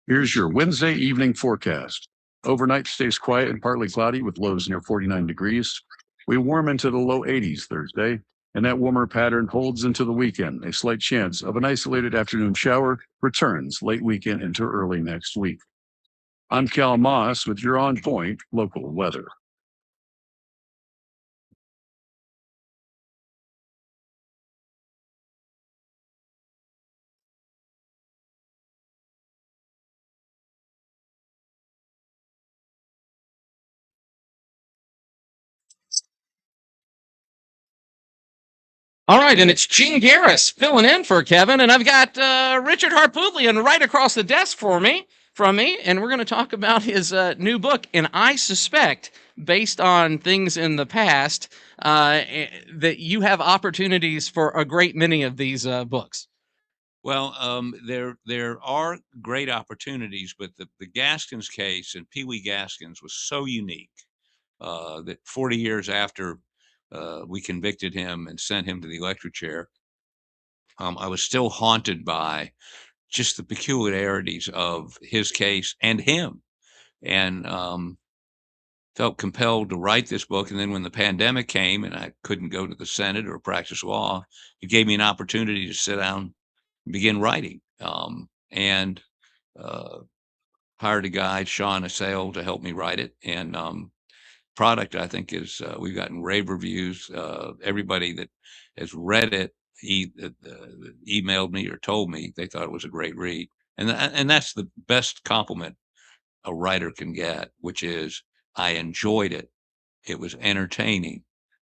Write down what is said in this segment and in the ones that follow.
Here's your Wednesday evening forecast. Overnight stays quiet and partly cloudy with lows near 49 degrees. We warm into the low 80s Thursday, and that warmer pattern holds into the weekend. A slight chance of an isolated afternoon shower returns late weekend into early next week. I'm Cal Moss with your on point local weather. All right, and it's Gene Garris filling in for Kevin, and I've got Richard Harpootlian right across the desk from me, and we're going to talk about his new book. And I suspect, based on things in the past, that you have opportunities for a great many of these books. Well, there are great opportunities, but the Gaskins case and Pee Wee Gaskins was so unique that 40 years after we convicted him and sent him to the electric chair, I was still haunted by just the peculiarities of his case and him, and felt compelled to write this book. And then when the pandemic came and I couldn't go to the Senate or practice law, it gave me an opportunity to sit down and begin writing. And uh, hired a guy, Sean Assail, to help me write it. And product, I think, is we've gotten rave reviews. Everybody that has read it, emailed me or told me they thought it was a great read. And that's the best compliment a writer can get, which is, I enjoyed it. It was entertaining.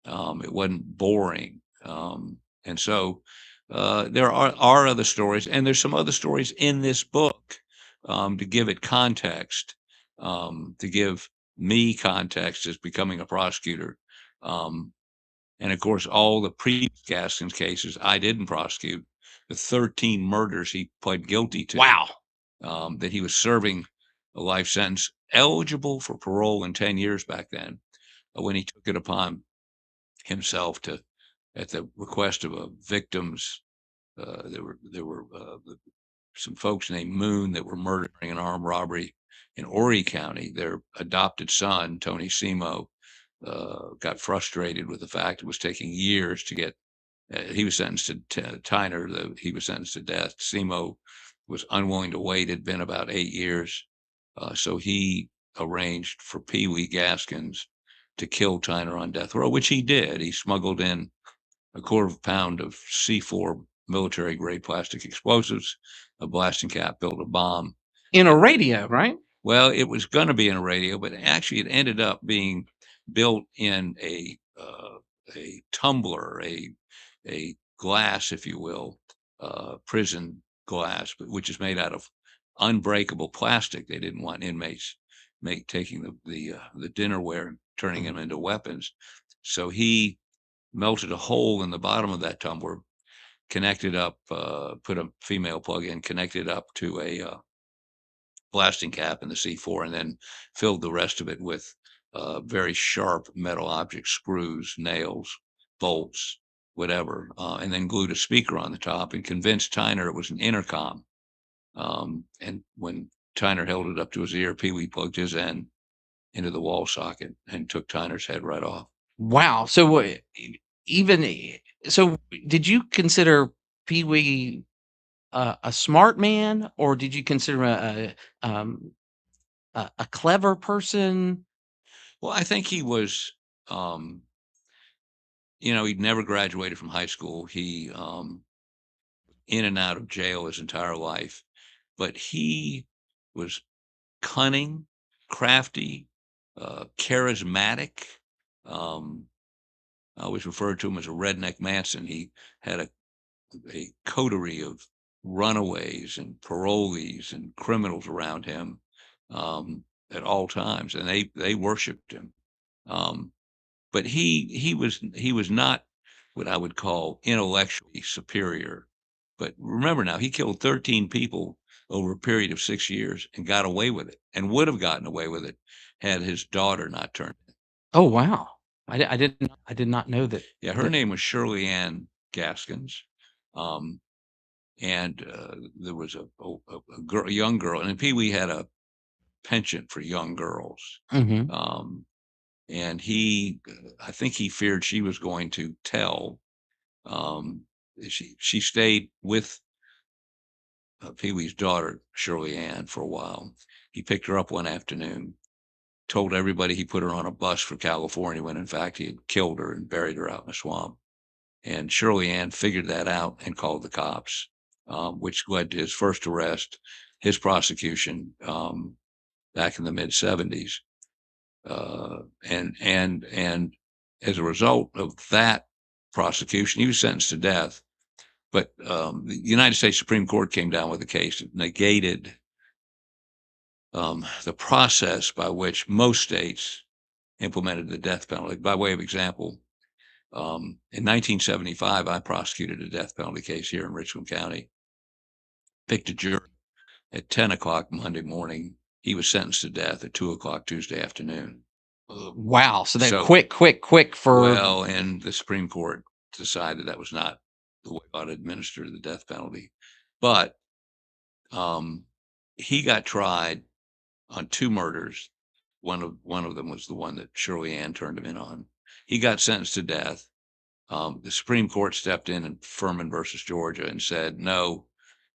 It wasn't boring. And so there are other stories, and there's some other stories in this book to give it context, to give me context as becoming a prosecutor. And of course, all the previous Gaskins cases I didn't prosecute, the 13 murders he pled guilty to. Wow. That he was serving a life sentence, eligible for parole in 10 years back then, when he took it upon himself to, at the request of a victim's, there were some folks named Moon that were murdered during an armed robbery in Horry County. Their adopted son, Tony Simo, got frustrated with the fact it was taking years to get. He was sentenced to Tyner. He was sentenced to death. Simo was unwilling to wait. It'd been about 8 years, so he arranged for Pee Wee Gaskins to kill Tyner on death row, which he did. He smuggled in a quarter of a pound of C4 military grade plastic explosives, a blasting cap, built a bomb. In a radio, right? Well, it was going to be in a radio, but actually it ended up being built in a tumbler, a glass, if you will, prison glass, which is made out of unbreakable plastic. They didn't want inmates taking the dinnerware and turning them into weapons. So he melted a hole in the bottom of that tumbler, connected up, put a female plug in, connected up to a blasting cap in the C4, and then filled the rest of it with very sharp metal objects, screws, nails, bolts, whatever, and then glued a speaker on the top and convinced Tyner it was an intercom. And when Tyner held it up to his ear, Pee Wee plugged his end into the wall socket and took Tyner's head right off. Wow. So so did you consider Pee Wee a smart man, or did you consider a clever person? Well, I think he was, he'd never graduated from high school. He in and out of jail his entire life, but he was cunning, crafty, charismatic. I always referred to him as a redneck Manson. He had a coterie of runaways and parolees and criminals around him at all times, and they worshipped him. But he was not what I would call intellectually superior. But remember now, he killed 13 people over a period of 6 years and got away with it, and would have gotten away with it had his daughter not turned in. Oh wow. I did not know that. Yeah, her name was Shirley Ann Gaskins. and there was a young girl, and Pee Wee had a penchant for young girls. Mm-hmm. And I think he feared she was going to tell. Um, she stayed with Pee Wee's daughter, Shirley Ann, for a while. He picked her up one afternoon, told everybody he put her on a bus for California when in fact he had killed her and buried her out in a swamp. And Shirley Ann figured that out and called the cops, which led to his first arrest, his prosecution back in the mid 70s. And as a result of that prosecution, he was sentenced to death. But the United States Supreme Court came down with a case that negated the process by which most states implemented the death penalty. By way of example, in 1975, I prosecuted a death penalty case here in Richland County, picked a jury at 10 o'clock Monday morning. He was sentenced to death at 2 o'clock Tuesday afternoon. Wow. So they're So- quick for. Well, and the Supreme Court decided that was not the way we ought to administer the death penalty. But he got tried on 2 murders. One of them was the one that Shirley Ann turned him in on. He got sentenced to death. The Supreme Court stepped in Furman versus Georgia and said, no,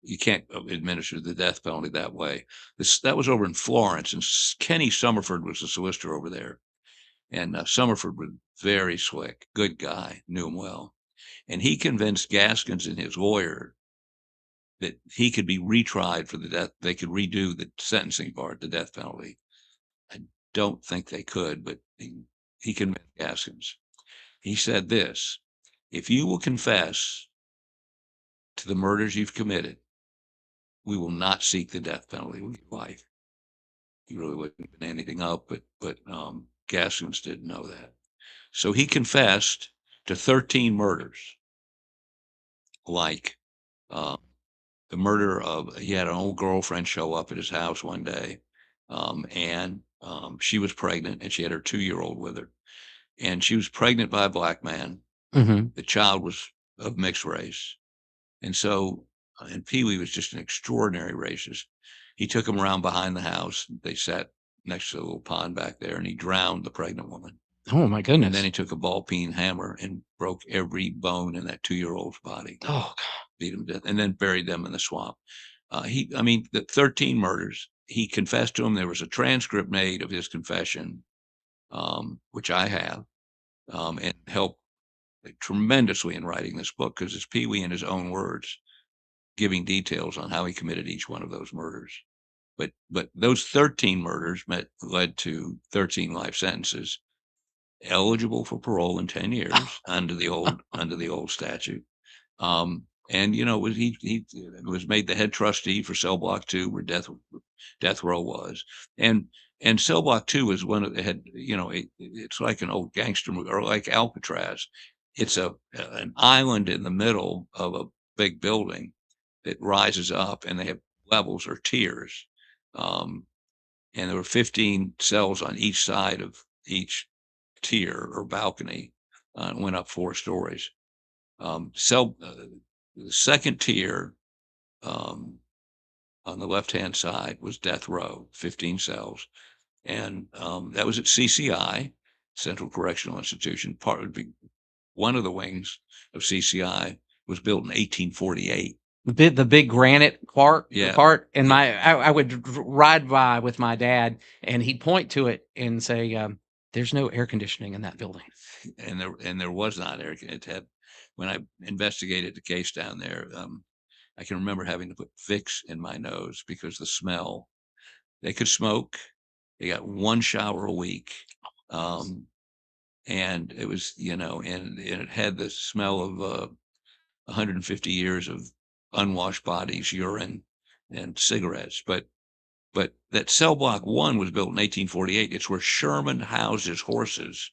you can't administer the death penalty that way. That was over in Florence, and Kenny Summerford was the solicitor over there. And Summerford was very slick, good guy, knew him well. And he convinced Gaskins and his lawyer that he could be retried for the death. They could redo the sentencing part, the death penalty. I don't think they could, but he convinced Gaskins. He said this: if you will confess to the murders you've committed, we will not seek the death penalty with your life. He really wouldn't put anything up, but Gaskins didn't know that. So he confessed to 13 murders, like the murder of, he had an old girlfriend show up at his house one day, and she was pregnant, and she had her 2-year-old with her. And she was pregnant by a black man. Mm-hmm. The child was of mixed race. And so, and Pee Wee was just an extraordinary racist. He took him around behind the house. They sat next to a little pond back there, and he drowned the pregnant woman. Oh my goodness. And then he took a ball-peen hammer and broke every bone in that 2-year-old's body. Oh God. Beat him to death, and then buried them in the swamp. The 13 murders, he confessed to them. There was a transcript made of his confession, which I have, and helped tremendously in writing this book, because it's Pee Wee in his own words, giving details on how he committed each one of those murders. But those 13 murders led to 13 life sentences, eligible for parole in 10 years under the old statute. And he was made the head trustee for Cell Block 2, where death row was, and Cell Block 2 was one of the it's like an old gangster movie, or like Alcatraz. It's an island in the middle of a big building that rises up, and they have levels or tiers, and there were 15 cells on each side of each tier or balcony, and went up 4 stories. The second tier, on the left-hand side, was death row, 15 cells. And that was at CCI, Central Correctional Institution. One of the wings of CCI was built in 1848. The big granite part. Yeah. And I would ride by with my dad, and he'd point to it and say, there's no air conditioning in that building. And there was not air. It had, when I investigated the case down there, I can remember having to put Vicks in my nose because the smell. They could smoke. They got 1 shower a week. And it was, and it had the smell of 150 years of unwashed bodies, urine, and cigarettes. But that Cell Block 1 was built in 1848. It's where Sherman housed his horses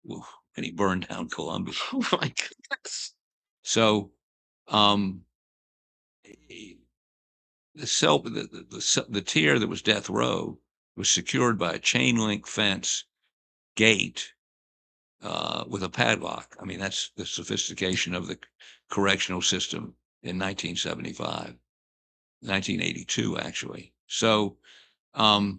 when he burned down Columbia. Oh my goodness. So, the tier that was death row was secured by a chain link fence gate with a padlock. I mean, that's the sophistication of the correctional system in 1975, 1982, actually. So, I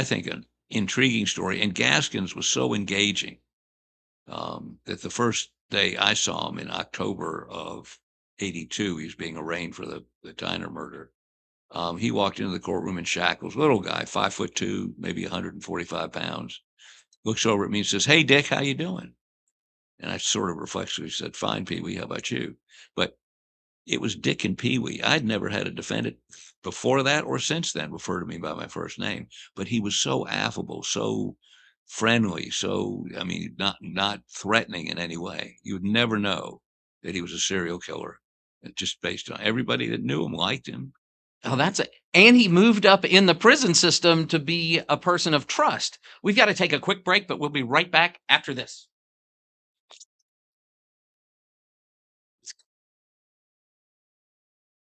think an intriguing story. And Gaskins was so engaging, that the first day I saw him in October of 82, he was being arraigned for the Tyner murder. He walked into the courtroom in shackles, little guy, 5'2", maybe 145 pounds, looks over at me and says, "Hey, Dick, how you doing?" And I sort of reflexively said, "Fine, Pee Wee, how about you?" But it was Dick and Pee Wee. I'd never had a defendant before that or since then refer to me by my first name, but he was so affable, so friendly, so, I mean, not threatening in any way. You would never know that he was a serial killer, just based on everybody that knew him liked him. Oh, and he moved up in the prison system to be a person of trust. We've got to take a quick break, but we'll be right back after this.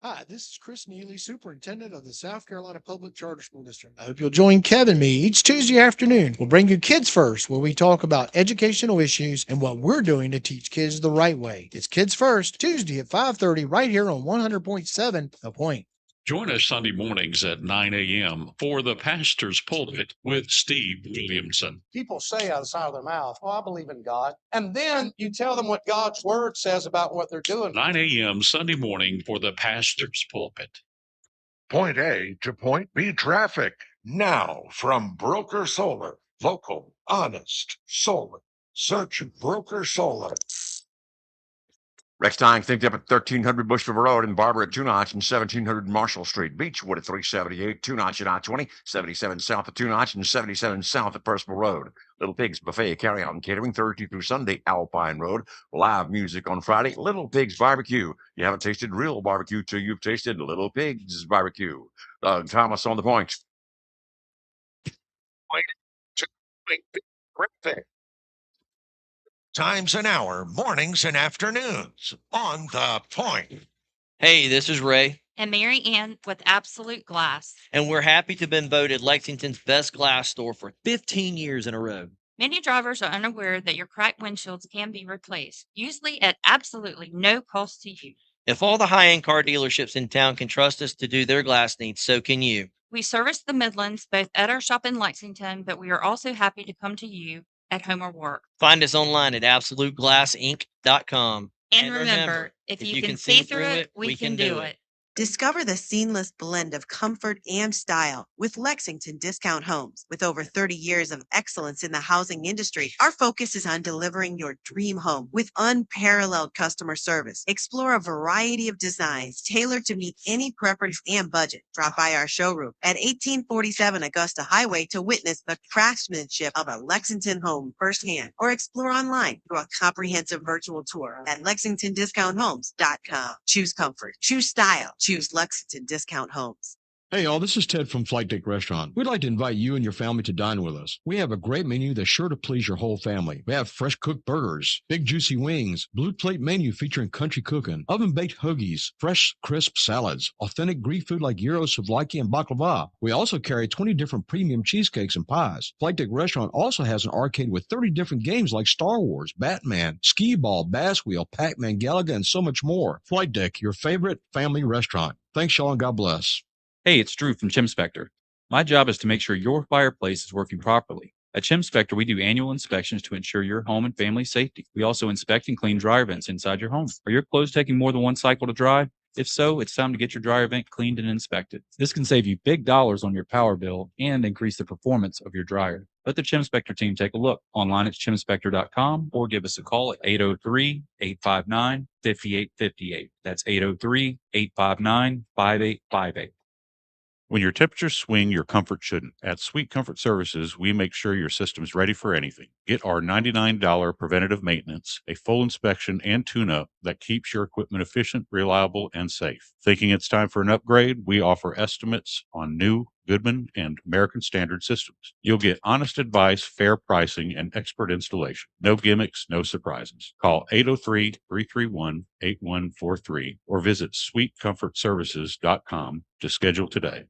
Hi, this is Chris Neely, Superintendent of the South Carolina Public Charter School District. I hope you'll join Kevin and me each Tuesday afternoon. We'll bring you Kids First, where we talk about educational issues and what we're doing to teach kids the right way. It's Kids First, Tuesday at 5:30, right here on 100.7 The Point. Join us Sunday mornings at 9 a.m. for the Pastor's Pulpit with Steve Williamson. People say out of the side of their mouth, "Oh, I believe in God." And then you tell them what God's word says about what they're doing. 9 a.m. Sunday morning for the Pastor's Pulpit. Point A to Point B traffic. Now from Broker Solar. Local, honest, solar. Search Broker Solar. Rex Tying synced up at 1300 Bushville Road and Barber at 2 Notch and 1700 Marshall Street. Beechwood at 378, 2 Notch at I-20, 77 south at 2 Notch and 77 south at Percival Road. Little Pigs Buffet, Carry Out and Catering, Thursday through Sunday, Alpine Road. Live music on Friday, Little Pigs Barbecue. You haven't tasted real barbecue till you've tasted Little Pigs Barbecue. Doug Thomas on the point. Point to Point B traffic. Times an hour, mornings and afternoons on The Point. Hey, this is Ray, And Mary Ann with Absolute Glass. and we're happy to have been voted Lexington's best glass store for 15 years in a row. Many drivers are unaware that your cracked windshields can be replaced, usually at absolutely no cost to you. If all the high-end car dealerships in town can trust us to do their glass needs, so can you. We service the Midlands both at our shop in Lexington, but we are also happy to come to you at home or work. Find us online at absoluteglassinc.com. And remember, if you can see through it, we can do it. Discover the seamless blend of comfort and style with Lexington Discount Homes. With over 30 years of excellence in the housing industry, our focus is on delivering your dream home with unparalleled customer service. Explore a variety of designs tailored to meet any preference and budget. Drop by our showroom at 1847 Augusta Highway to witness the craftsmanship of a Lexington home firsthand, or explore online through a comprehensive virtual tour at lexingtondiscounthomes.com. Choose comfort, choose style, choose Lexington Discount Homes. Hey, y'all, this is Ted from Flight Deck Restaurant. We'd like to invite you and your family to dine with us. We have a great menu that's sure to please your whole family. We have fresh cooked burgers, big juicy wings, blue plate menu featuring country cooking, oven-baked hoagies, fresh crisp salads, authentic Greek food like gyros, souvlaki, and baklava. We also carry 20 different premium cheesecakes and pies. Flight Deck Restaurant also has an arcade with 30 different games like Star Wars, Batman, Skee Ball, Bass Wheel, Pac-Man, Galaga, and so much more. Flight Deck, your favorite family restaurant. Thanks, y'all, and God bless. Hey, it's Drew from Chimspector. My job is to make sure your fireplace is working properly. At Chimspector, we do annual inspections to ensure your home and family safety. We also inspect and clean dryer vents inside your home. Are your clothes taking more than one cycle to dry? If so, it's time to get your dryer vent cleaned and inspected. This can save you big dollars on your power bill and increase the performance of your dryer. Let the Chimspector team take a look online at chimspector.com or give us a call at 803-859-5858. That's 803-859-5858. When your temperatures swing, your comfort shouldn't. At Sweet Comfort Services, we make sure your system's ready for anything. Get our $99 preventative maintenance, a full inspection and tune-up that keeps your equipment efficient, reliable, and safe. Thinking it's time for an upgrade? We offer estimates on new Goodman and American Standard systems. You'll get honest advice, fair pricing, and expert installation. No gimmicks, no surprises. Call 803-331-8143 or visit sweetcomfortservices.com to schedule today.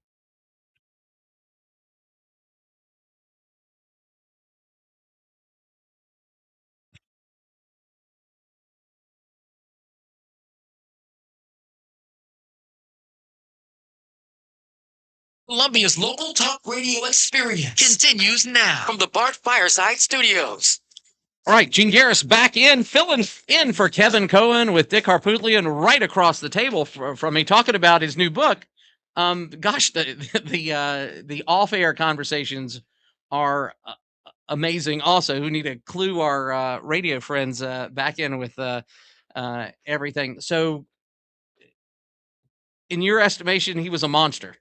Columbia's local talk radio experience continues now from the Bart Fireside Studios. All right, Gene Garris back in, filling in for Kevin Cohen with Dick Harpootlian right across the table from me, talking about his new book. The off-air conversations are amazing. Also, who need to clue our radio friends back in with everything. So, in your estimation, he was a monster.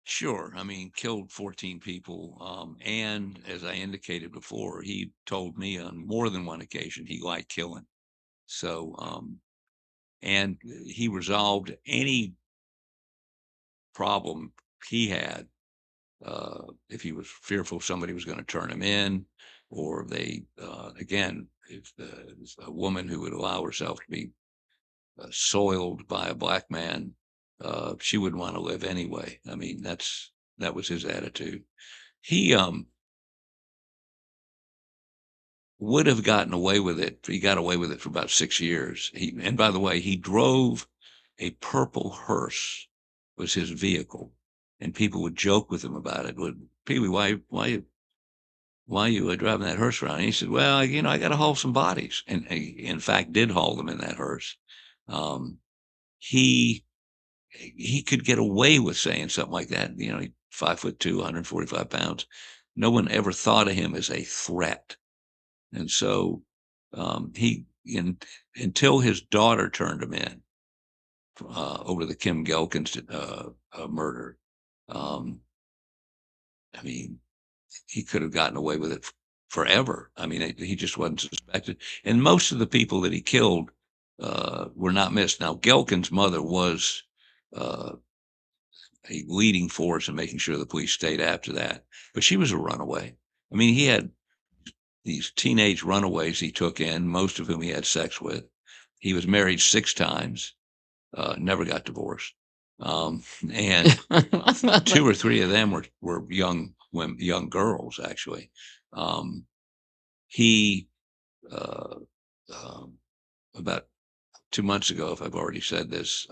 Sure. I mean, killed 14 people. And as I indicated before, he told me on more than one occasion he liked killing. So, and he resolved any problem he had. If he was fearful somebody was going to turn him in, or they, again, if a woman who would allow herself to be soiled by a black man, she wouldn't want to live anyway. I mean, that was his attitude. He would have gotten away with it. He got away with it for about 6 years. And by the way, he drove a purple hearse, was his vehicle, and people would joke with him about it. Would, Pee Wee, why you driving that hearse around? And he said, well, I got to haul some bodies, and he, in fact, did haul them in that hearse. He could get away with saying something like that. He's 5'2", 145 pounds. No one ever thought of him as a threat. And so until his daughter turned him in over the Kim Gelkins murder, I mean, he could have gotten away with it forever. I mean, he just wasn't suspected. And most of the people that he killed were not missed. Now, Gelkin's mother was a leading force in making sure the police stayed after that, but she was a runaway. I mean, he had these teenage runaways he took in, most of whom he had sex with. He was married 6 times, never got divorced. And 2 or 3 of them were young women, young girls, actually. He, about 2 months ago, if I've already said this,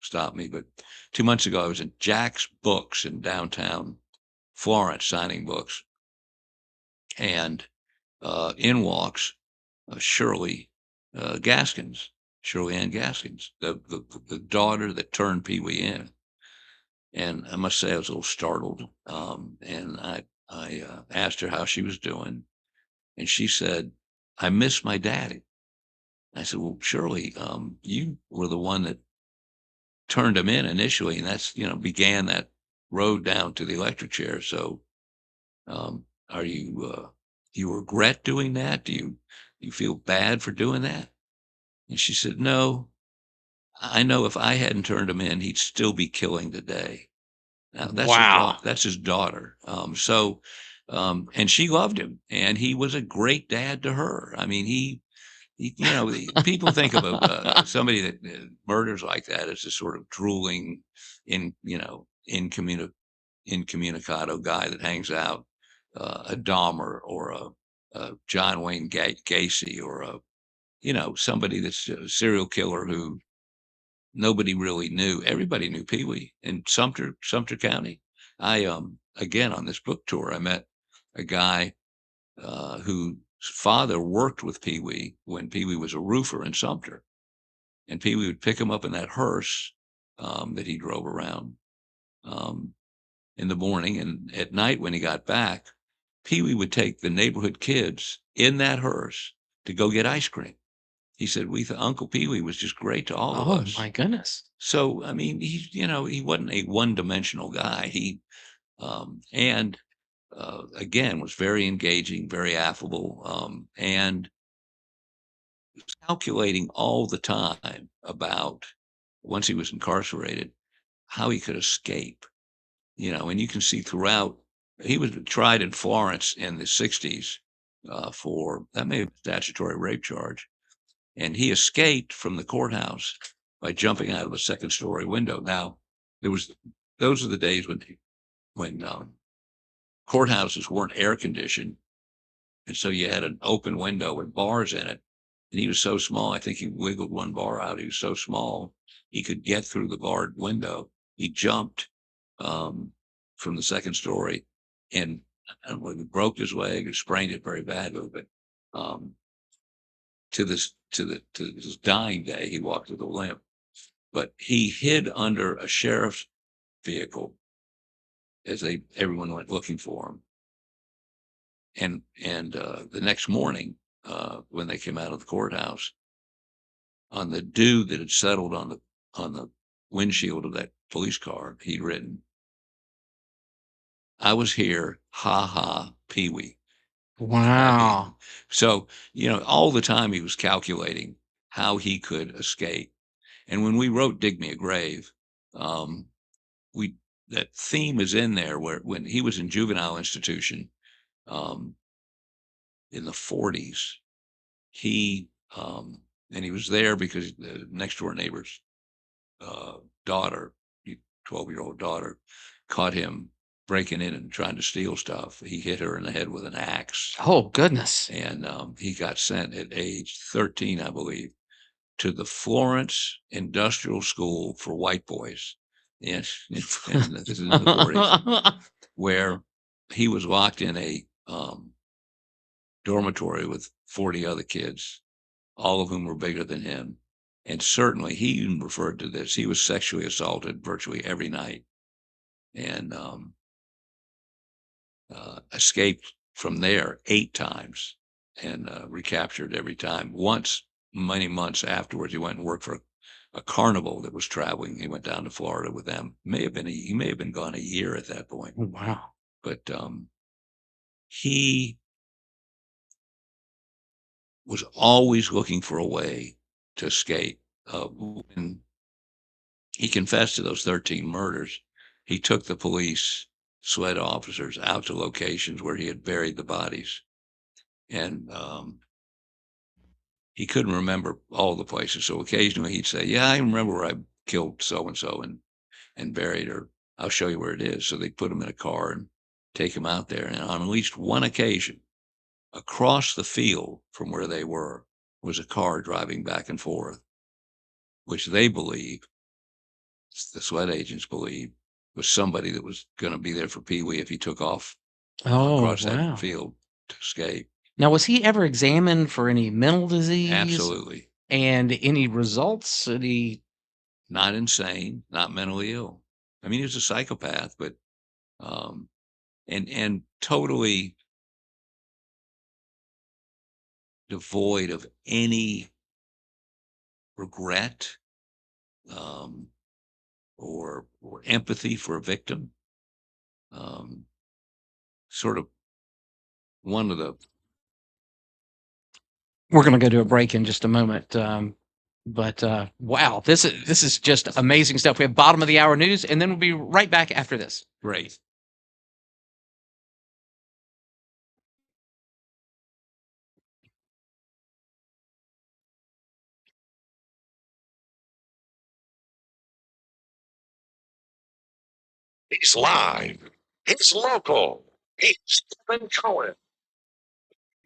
stop me, but 2 months ago, I was in Jack's Books in downtown Florence signing books. And in walks Shirley Gaskins, Shirley Ann Gaskins, the daughter that turned Pee Wee in. And I must say I was a little startled. And I asked her how she was doing. And she said, I miss my daddy. I said, well, Shirley, you were the one that turned him in initially. And that's, began that road down to the electric chair. So are you, you regret doing that? Do you feel bad for doing that? And she said, no, I know if I hadn't turned him in, he'd still be killing today. Now that's his daughter. And she loved him, and he was a great dad to her. I mean, he people think of somebody that murders like that as a sort of drooling, incommunicado guy that hangs out, a Dahmer or a John Wayne Gacy or somebody that's a serial killer who nobody really knew. Everybody knew Pee Wee in Sumter County. I again on this book tour, I met a guy whose father worked with Pee Wee when Pee Wee was a roofer in Sumter, and Pee Wee would pick him up in that hearse that he drove around in the morning, and at night when he got back, Pee Wee would take the neighborhood kids in that hearse to go get ice cream. He said, Uncle Pee Wee was just great to all of us. Oh my goodness. So, I mean, he wasn't a one-dimensional guy. He, again, was very engaging, very affable, and calculating all the time about, once he was incarcerated, how he could escape, and you can see throughout, he was tried in Florence in the 60s for, that may have been a statutory rape charge. And he escaped from the courthouse by jumping out of a 2nd-story window. Now, those are the days when courthouses weren't air conditioned, and so you had an open window with bars in it. And he was so small, I think he wiggled one bar out. He was so small, he could get through the barred window. He jumped from the second story, and he broke his leg or sprained it very badly. But to this dying day, he walked with a limp. But he hid under a sheriff's vehicle as everyone went looking for him. And the next morning, when they came out of the courthouse, on the dew that had settled on the windshield of that police car, he'd written, "I was here, ha ha, Pee Wee." Wow. So, all the time he was calculating how he could escape. And when we wrote Dig Me a Grave, that theme is in there where when he was in juvenile institution in the 40s, and he was there because the next door neighbor's daughter, 12-year-old daughter, caught him breaking in and trying to steal stuff. He hit her in the head with an axe. Oh, goodness. And he got sent at age 13, I believe, to the Florence Industrial School for White Boys. Yes, this is in the 40s, where he was locked in a dormitory with 40 other kids, all of whom were bigger than him. And certainly he even referred to this. He was sexually assaulted virtually every night, and escaped from there 8 times and recaptured every time. Once, many months afterwards, he went and worked for a carnival that was traveling. He went down to Florida with them. He may have been gone a year at that point. Oh, wow. But he was always looking for a way to escape. When he confessed to those 13 murders, he took the police SLED officers out to locations where he had buried the bodies. And he couldn't remember all the places. So occasionally he'd say, "Yeah, I remember where I killed so-and-so and buried her. I'll show you where it is." So they'd put him in a car and take him out there. And on at least one occasion, across the field from where they were was a car driving back and forth, which they believe, the SLED agents believe, was somebody that was going to be there for Pee Wee if he took off across that field to escape. Now, was he ever examined for any mental disease? Absolutely. And any results? Not insane, not mentally ill. I mean, he was a psychopath, but and totally devoid of any regret or empathy for a victim. Sort of one of the. We're going to go to a break in just a moment. But wow, this is just amazing stuff. We have bottom of the hour news, and then we'll be right back after this. Great. He's live. He's local. He's Kevin Cohen.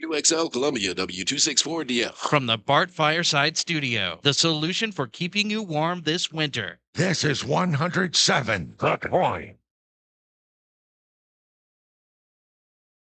WQXL Columbia, W264DF. From the Bart Fireside Studio, the solution for keeping you warm this winter. This is 107 The Point.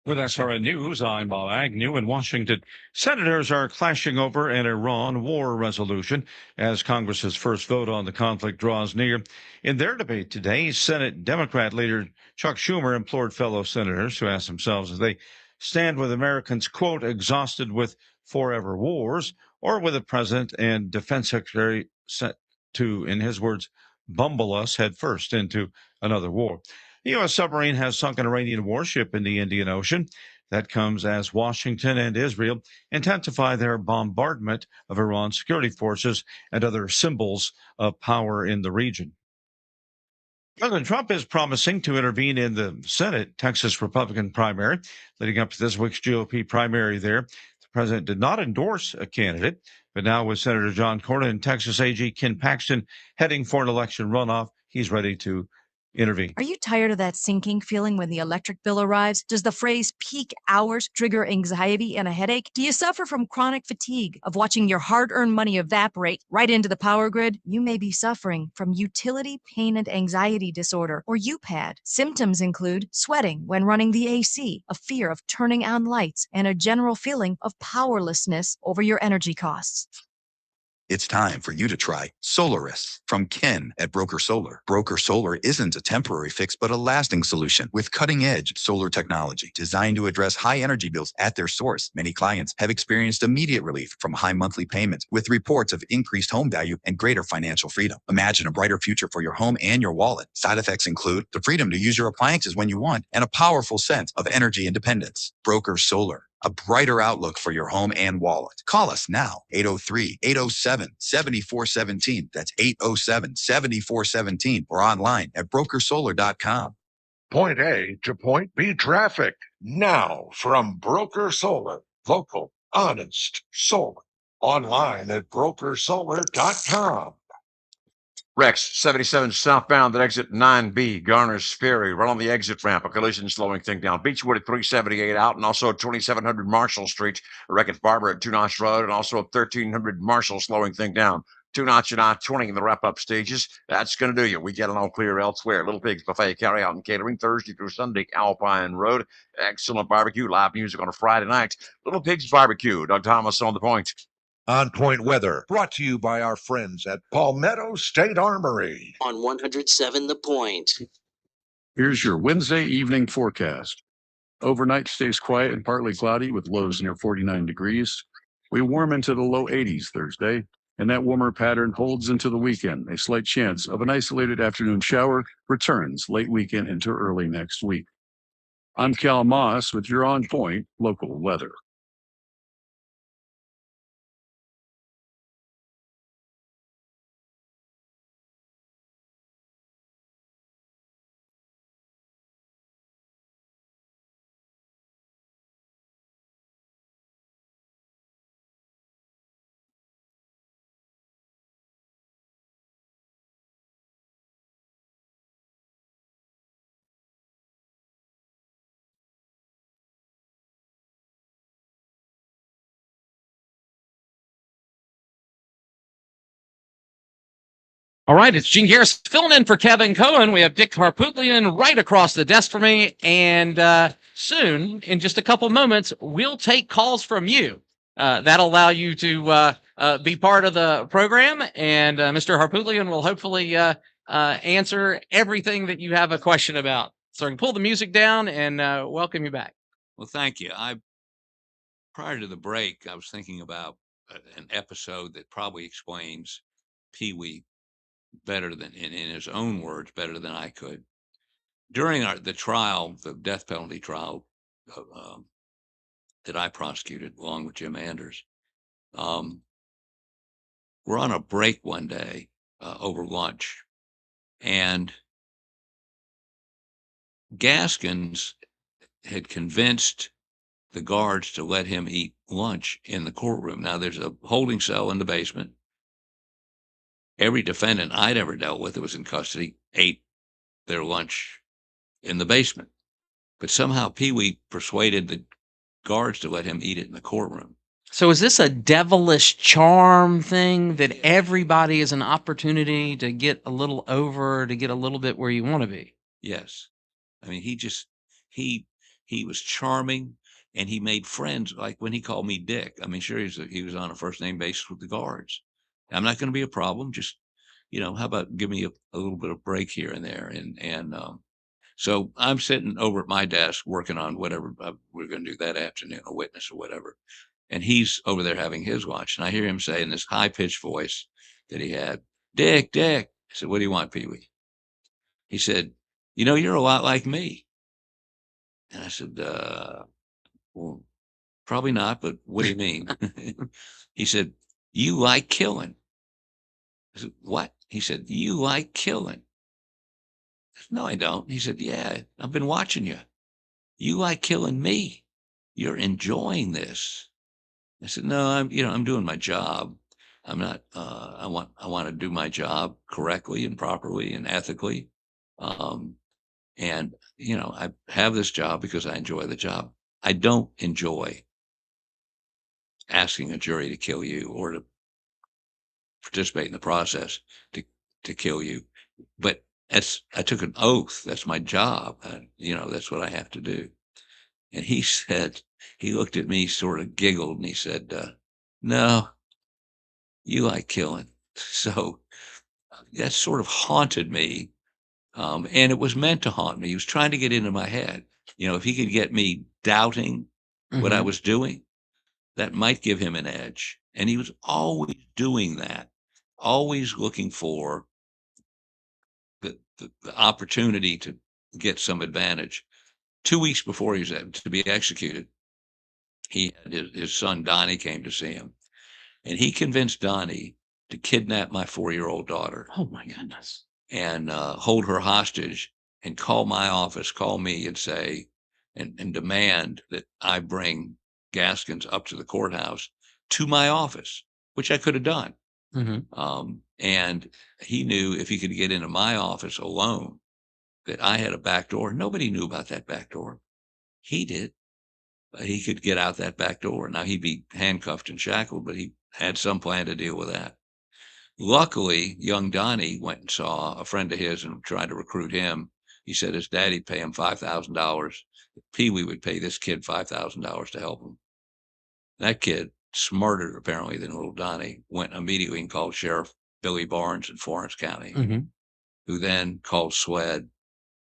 With SRN News, I'm Bob Agnew in Washington. Senators are clashing over an Iran war resolution as Congress's first vote on the conflict draws near. In their debate today, Senate Democrat leader Chuck Schumer implored fellow senators to ask themselves if they stand with Americans, quote, exhausted with forever wars, or with the president and defense secretary set to, in his words, bumble us headfirst into another war. The U.S. submarine has sunk an Iranian warship in the Indian Ocean. That comes as Washington and Israel intensify their bombardment of Iran's security forces and other symbols of power in the region. President Trump is promising to intervene in the Senate Texas Republican primary. Leading up to this week's GOP primary there, the president did not endorse a candidate, but now with Senator John Cornyn and Texas AG Ken Paxton heading for an election runoff, he's ready to Intervene. Are you tired of that sinking feeling when the electric bill arrives? Does the phrase peak hours trigger anxiety and a headache? Do you suffer from chronic fatigue of watching your hard-earned money evaporate right into the power grid? You may be suffering from utility pain and anxiety disorder, or UPAD. Symptoms include sweating when running the AC, a fear of turning on lights, and a general feeling of powerlessness over your energy costs. It's time for you to try Solaris from Ken at Broker Solar. Broker Solar isn't a temporary fix, but a lasting solution with cutting-edge solar technology designed to address high energy bills at their source. Many clients have experienced immediate relief from high monthly payments with reports of increased home value and greater financial freedom. Imagine a brighter future for your home and your wallet. Side effects include the freedom to use your appliances when you want and a powerful sense of energy independence. Broker Solar. A brighter outlook for your home and wallet. Call us now, 803-807-7417. That's 807-7417 or online at brokersolar.com. Point A to point B traffic now from Broker Solar. Local, honest solar. Online at brokersolar.com. Rex, 77 southbound at exit 9B, Garner's Ferry, right on the exit ramp. A collision slowing thing down. Beechwood at 378 out, and also 2700 Marshall Street. A wreck at Barber at 2 Notch Road, and also 1300 Marshall slowing thing down. 2 Notch and I-20 in the wrap-up stages. That's going to do you. We get it all clear elsewhere. Little Pigs Buffet Carry Out and Catering, Thursday through Sunday, Alpine Road. Excellent barbecue, live music on a Friday night. Little Pigs Barbecue. Doug Thomas on the point. On Point Weather, brought to you by our friends at Palmetto State Armory. On 107 The Point. Here's your Wednesday evening forecast. Overnight stays quiet and partly cloudy with lows near 49 degrees. We warm into the low 80s Thursday, and that warmer pattern holds into the weekend. A slight chance of an isolated afternoon shower returns late weekend into early next week. I'm Cal Moss with your On Point local weather. All right, it's Gene Garris filling in for Kevin Cohen. We have Dick Harpootlian right across the desk from me. And soon, in just a couple moments, we'll take calls from you. That'll allow you to be part of the program. And Mr. Harpootlian will hopefully answer everything that you have a question about. So I can pull the music down and welcome you back. Well, thank you. Prior to the break, I was thinking about an episode that probably explains Pee Wee better than in his own words, better than I could. During the trial, the death penalty trial that I prosecuted along with Jim Anders, we're on a break one day over lunch, and Gaskins had convinced the guards to let him eat lunch in the courtroom. Now, there's a holding cell in the basement. Every defendant I'd ever dealt with that was in custody ate their lunch in the basement. But somehow Pee Wee persuaded the guards to let him eat it in the courtroom. So is this a devilish charm thing that everybody is an opportunity to get a little over, to get a little bit where you want to be? Yes. I mean, he was charming, and he made friends. Like when he called me Dick, I mean, sure, he was on a first name basis with the guards. I'm not going to be a problem. Just, how about give me a little bit of break here and there. And so I'm sitting over at my desk working on whatever we're going to do that afternoon, a witness or whatever. And he's over there having his lunch. And I hear him say in this high pitched voice that he had, Dick. I said, what do you want, Pee Wee? He said, you're a lot like me. And I said, well, probably not, but what do you mean? He said, you like killing. I said, what? He said, you like killing. I said, no, I don't. He said, yeah, I've been watching you. You like killing me. You're enjoying this. I said, no, I'm doing my job. I'm not, I want to do my job correctly and properly and ethically. And, you know, I have this job because I enjoy the job. I don't enjoy asking a jury to kill you or to participate in the process to, to kill you. But I took an oath. That's my job. You know, that's what I have to do. And he said, he looked at me, sort of giggled, and he said, no, you like killing. So that sort of haunted me. And it was meant to haunt me. He was trying to get into my head. You know, if he could get me doubting what I was doing, that might give him an edge. And he was always doing that, always looking for the opportunity to get some advantage. 2 weeks before he was to be executed, he had his son Donnie came to see him, and he convinced Donnie to kidnap my 4-year-old daughter. Oh my goodness! And hold her hostage, and call my office, call me, and say, and demand that I bring Gaskins up to the courthouse to my office, which I could have done. And he knew if he could get into my office alone, that I had a back door. Nobody knew about that back door. He did. He could get out that back door. Now he'd be handcuffed and shackled, but he had some plan to deal with that. Luckily, young Donnie went and saw a friend of his and tried to recruit him. He said his daddy'd pay him $5,000. Pee Wee would pay this kid $5,000 to help him. That kid, smarter apparently than little Donnie, went immediately and called Sheriff Billy Barnes in Florence County, who then called SWED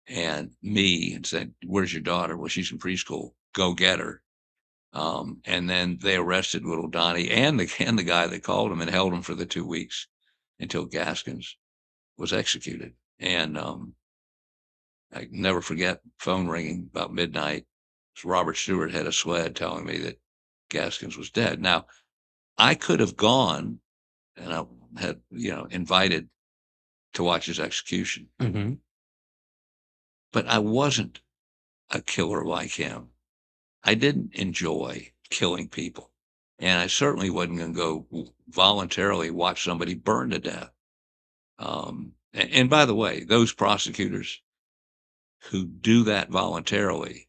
and me and said, where's your daughter? Well, she's in preschool. Go get her. And then they arrested little Donnie and the guy that called him and held him for the 2 weeks until Gaskins was executed. And I never forget phone ringing about midnight. Robert Stewart, head of SWED, telling me that Gaskins was dead. Now, I could have gone and I had, you know, invited to watch his execution. But I wasn't a killer like him. I didn't enjoy killing people. And I certainly wasn't going to go voluntarily watch somebody burn to death. And by the way, those prosecutors who do that voluntarily,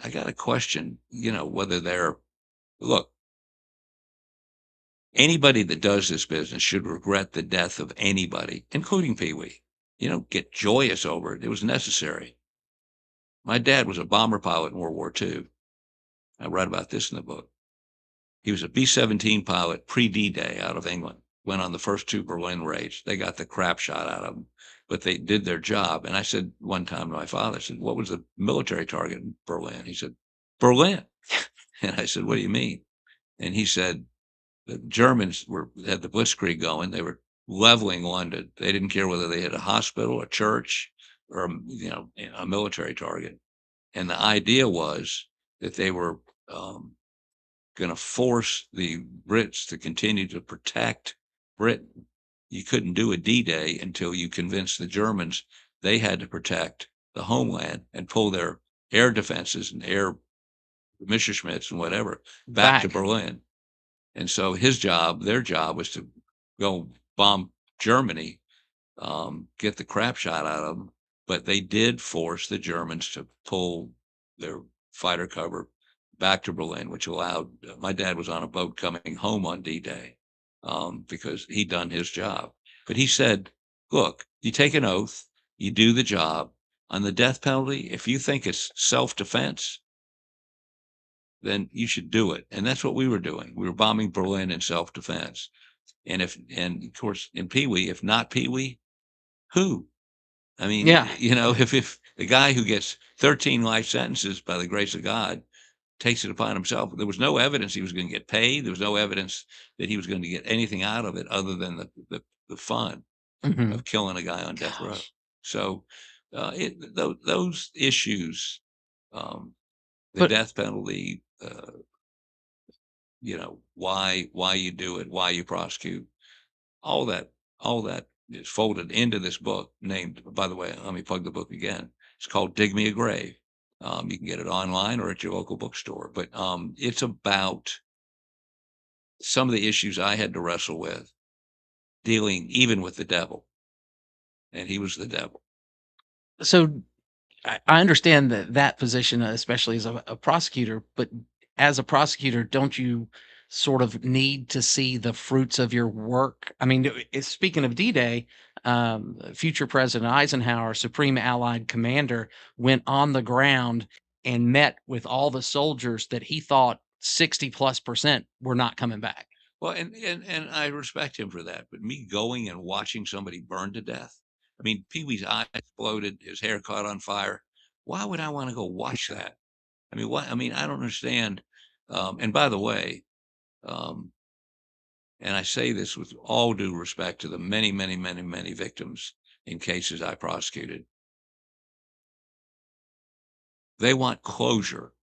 I got to question, you know, whether look, anybody that does this business should regret the death of anybody, including Pee Wee. You know, get joyous over it. It was necessary. My dad was a bomber pilot in World War II. I write about this in the book. He was a B-17 pilot pre-D-Day out of England. Went on the first 2 Berlin raids. They got the crap shot out of them, but they did their job. And I said one time to my father, I said, what was the military target in Berlin? He said, Berlin. And I said, what do you mean? And he said, the Germans had the Blitzkrieg going. They were leveling London. They didn't care whether they had a hospital, a church, or, you know, a military target. And the idea was that they were going to force the Brits to continue to protect Britain. You couldn't do a D-Day until you convinced the Germans they had to protect the homeland and pull their air defenses and air Messerschmitts and whatever back to Berlin. And so their job was to go bomb Germany, get the crap shot out of them. But they did force the Germans to pull their fighter cover back to Berlin, which allowed my dad was on a boat coming home on D-Day because he'd done his job. But he said, look, you take an oath, you do the job. On the death penalty, if you think it's self-defense, then you should do it. And that's what we were doing. We were bombing Berlin in self-defense. And of course, in Pee Wee, if not Pee Wee, who? I mean, you know, if the guy who gets 13 life sentences by the grace of God takes it upon himself, there was no evidence he was going to get paid. There was no evidence that he was going to get anything out of it other than the fun of killing a guy on death row. So those issues, the death penalty, you know, why you do it, why you prosecute, all that is folded into this book named, by the way, let me plug the book again. It's called Dig Me a Grave. You can get it online or at your local bookstore, but it's about some of the issues I had to wrestle with dealing even with the devil. and he was the devil. So I understand that position, especially as a prosecutor, but as a prosecutor, don't you sort of need to see the fruits of your work? I mean, speaking of D-Day, future President Eisenhower, Supreme Allied Commander, went on the ground and met with all the soldiers that he thought 60+% were not coming back. Well, and I respect him for that, but me going and watching somebody burn to death. I mean, Pee Wee's eye exploded, his hair caught on fire. Why would I want to go watch that? I mean, what? I mean, I don't understand. And by the way, and I say this with all due respect to the many, many, many, many victims in cases I prosecuted. They want closure.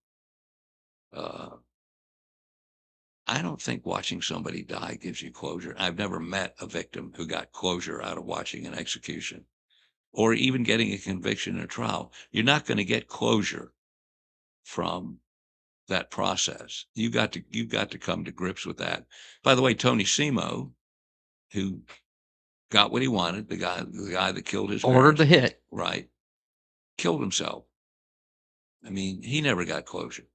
I don't think watching somebody die gives you closure. I've never met a victim who got closure out of watching an execution or even getting a conviction in a trial. You're not going to get closure from that process. You've got to come to grips with that. By the way, Tony Simo, who got what he wanted, the guy that killed his Ordered the parents, hit. right, killed himself. I mean, he never got closure.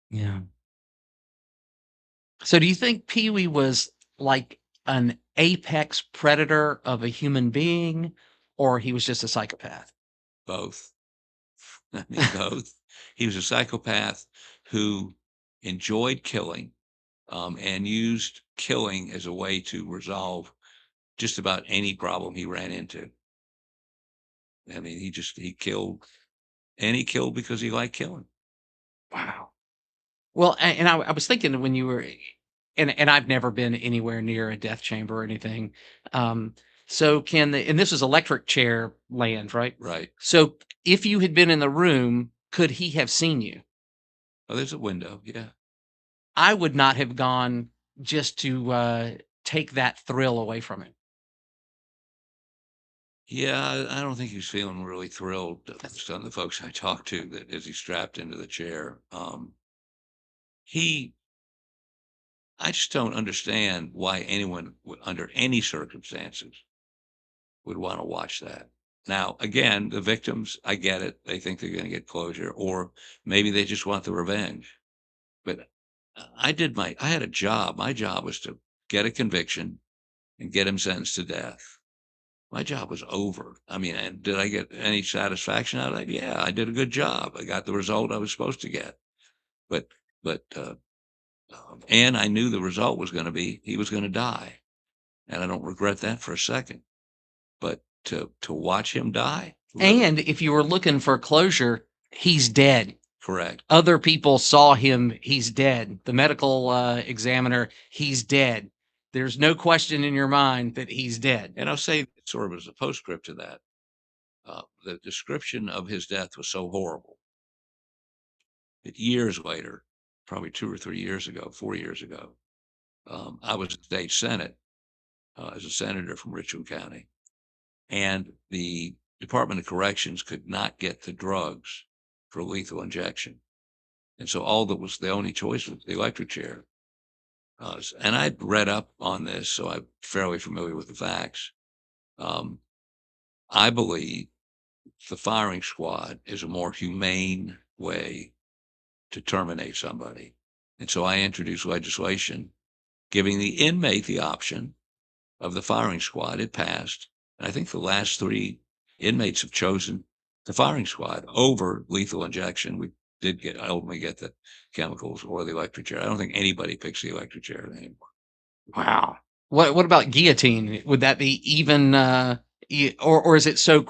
Yeah. So do you think Pee Wee was like an apex predator of a human being, or he was just a psychopath? Both. I mean, both. He was a psychopath who enjoyed killing, and used killing as a way to resolve just about any problem he ran into. I mean, he killed, and he killed because he liked killing. Wow. Well, and I was thinking when you were, and I've never been anywhere near a death chamber or anything. So and this is electric chair land, right? Right. So if you had been in the room, could he have seen you? Oh, there's a window. Yeah. I would not have gone just to take that thrill away from him. Yeah, I don't think he was feeling really thrilled. Some of the folks I talked to, that as he strapped into the chair, I just don't understand why anyone under any circumstances would want to watch that. Now, again, the victims, I get it. They think they're going to get closure, or maybe they just want the revenge. But I had a job. My job was to get a conviction and get him sentenced to death. My job was over. I mean, and did I get any satisfaction out of that? Yeah, I did a good job. I got the result I was supposed to get. But, and I knew the result was going to be he was going to die, and I don't regret that for a second. But to watch him die, And if you were looking for closure, he's dead. correct. Other people saw him, he's dead. The medical examiner, he's dead. There's no question in your mind that he's dead. And I'll say, sort of as a postscript to that, the description of his death was so horrible that years later, probably 2 or 3 years ago, 4 years ago, I was in the state Senate as a senator from Richland County, and the Department of Corrections could not get the drugs for lethal injection. And so the only choice was the electric chair. And I'd read up on this, so I'm fairly familiar with the facts. I believe the firing squad is a more humane way to terminate somebody. And so I introduced legislation giving the inmate the option of the firing squad. It passed. And I think the last 3 inmates have chosen the firing squad over lethal injection. We did ultimately get the chemicals or the electric chair. I don't think anybody picks the electric chair anymore. Wow. What about guillotine? Would that be even or is it so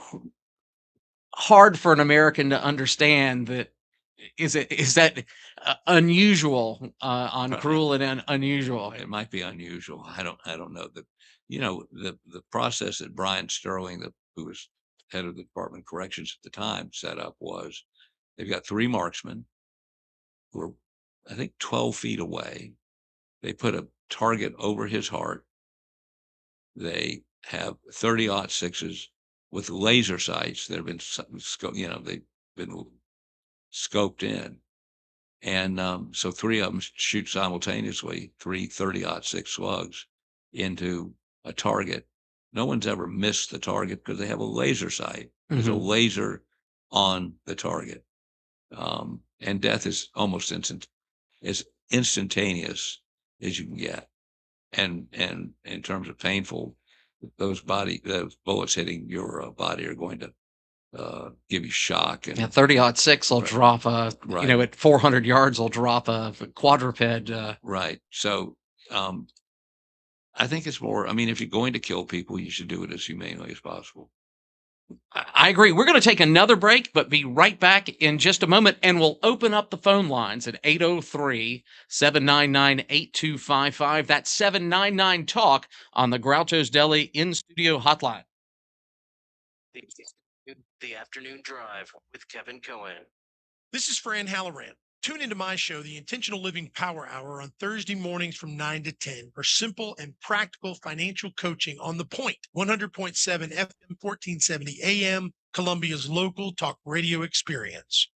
hard for an American to understand that is that unusual on cruel and unusual? It might be unusual. I don't know that, the process that Brian Sterling, who was head of the Department of Corrections at the time, set up was they've got 3 marksmen who are, I think, 12 feet away. They put a target over his heart. They have 30-06s with laser sights that have been, they've been scoped in. And so 3 of them shoot simultaneously, 3 30-06 slugs into a target no one's ever missed the target because they have a laser sight. There's a laser on the target. And death is almost as instantaneous as you can get. And in terms of painful, those bullets hitting your body are going to give you shock. And 30-06 will drop Right. at 400 yards will drop a quadruped. Right. So I think it's more, I mean, if you're going to kill people, you should do it as humanely as possible. I agree. We're going to take another break, but be right back in just a moment. And we'll open up the phone lines at 803-799-8255. That's 799 Talk on the Groucho's Deli in studio hotline. The Afternoon Drive with Kevin Cohen. This is Fran Halloran. Tune into my show, The Intentional Living Power Hour, on Thursday mornings from 9 to 10 for simple and practical financial coaching on The Point, 100.7 FM, 1470 AM, Columbia's local talk radio experience.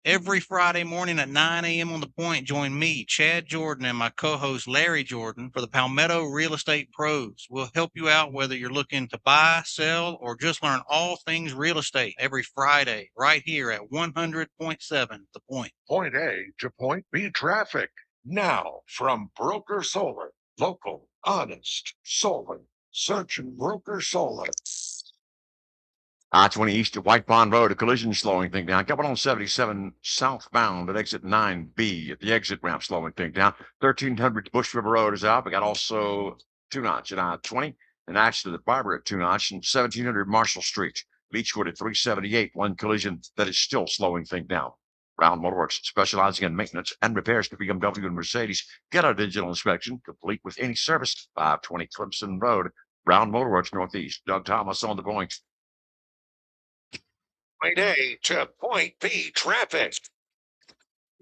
Every Friday morning at 9 a.m. on The Point, join me, Chad Jordan, and my co-host Larry Jordan for the Palmetto Real Estate Pros. We'll help you out whether you're looking to buy, sell, or just learn all things real estate every Friday right here at 100.7 The Point. Point A to Point B traffic. Now from Broker Solar. Local, honest, solar. Search Broker Solar. I-20 east to White Pond Road, a collision slowing thing down. Coming on 77 southbound at exit 9B at the exit ramp, slowing thing down. 1300 Bush River Road is out. We got also 2 notch at I-20, and actually the Barber at 2 notch, and 1700 Marshall Street. Beechwood at 378, one collision that is still slowing thing down. Brown Motorworks, specializing in maintenance and repairs to BMW and Mercedes. Get a digital inspection complete with any service. 520 Clemson Road, Brown Motorworks Northeast. Doug Thomas on the point. Point A to Point B traffic.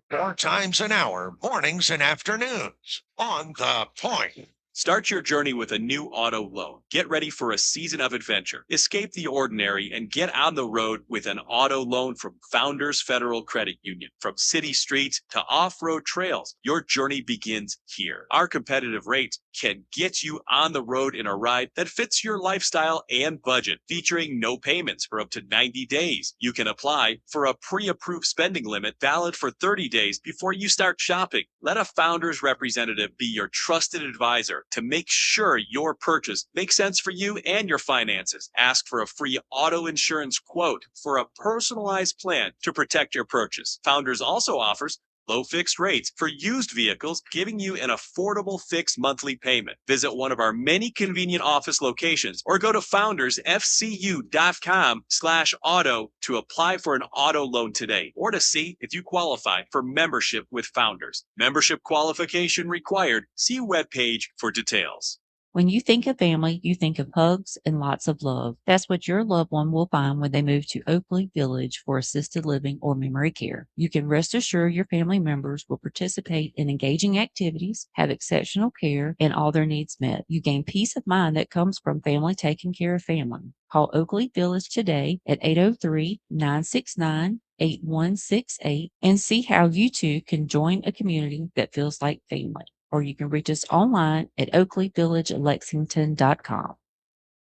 4 times an hour, mornings and afternoons on The Point. Start your journey with a new auto loan. Get ready for a season of adventure. Escape the ordinary and get on the road with an auto loan from Founders Federal Credit Union. From city streets to off-road trails, your journey begins here. Our competitive rates can get you on the road in a ride that fits your lifestyle and budget, featuring no payments for up to 90 days. You can apply for a pre-approved spending limit valid for 30 days before you start shopping. Let a Founders representative be your trusted advisor to make sure your purchase makes sense for you and your finances. Ask for a free auto insurance quote for a personalized plan to protect your purchase. Founders also offers low fixed rates for used vehicles, giving you an affordable fixed monthly payment. Visit one of our many convenient office locations or go to foundersfcu.com/auto to apply for an auto loan today or to see if you qualify for membership with Founders. Membership qualification required. See webpage for details. When you think of family, you think of hugs and lots of love. That's what your loved one will find when they move to Oakley Village for assisted living or memory care. You can rest assured your family members will participate in engaging activities, have exceptional care, and all their needs met. You gain peace of mind that comes from family taking care of family. Call Oakley Village today at 803-969-8168 and see how you too can join a community that feels like family. Or you can reach us online at oakleyvillagelexington.com.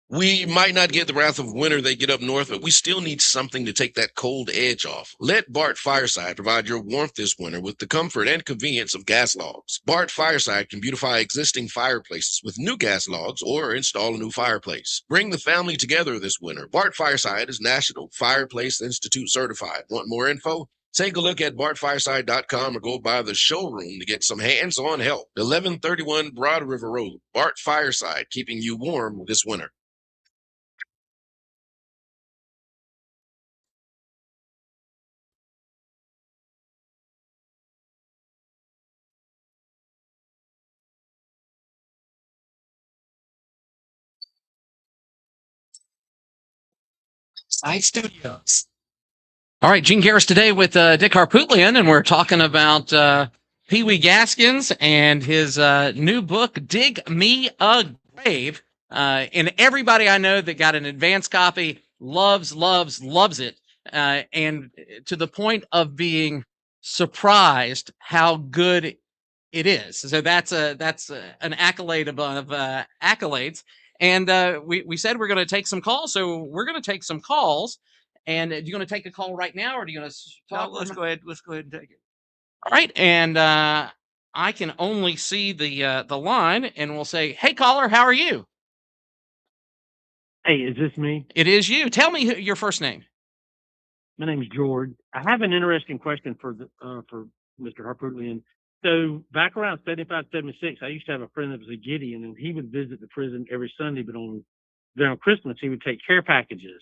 We might not get the wrath of winter they get up north, but we still need something to take that cold edge off. Let Bart Fireside provide your warmth this winter with the comfort and convenience of gas logs. Bart Fireside can beautify existing fireplaces with new gas logs or install a new fireplace. Bring the family together this winter. Bart Fireside is National Fireplace Institute certified. Want more info? Take a look at bartfireside.com or go by the showroom to get some hands-on help. 1131 Broad River Road. Bart Fireside, keeping you warm this winter. Side Studios. All right, Gene Garris today with Dick Harpootlian, and we're talking about Pee Wee Gaskins and his new book, Dig Me a Grave. And everybody I know that got an advance copy loves it, and to the point of being surprised how good it is. So that's an accolade above accolades. And we said we're going to take some calls, so we're going to take some calls. And you going to take a call right now, or do you going to talk? Let's go ahead. Let's go ahead and take it. All right, and I can only see the line, and we'll say, "Hey, caller, how are you?" Hey, is this me? It is you. Tell me your first name. My name's George. I have an interesting question for Mr. Harpootlian. So back around 75, 76, I used to have a friend that was a Gideon, and he would visit the prison every Sunday, but during Christmas, he would take care packages.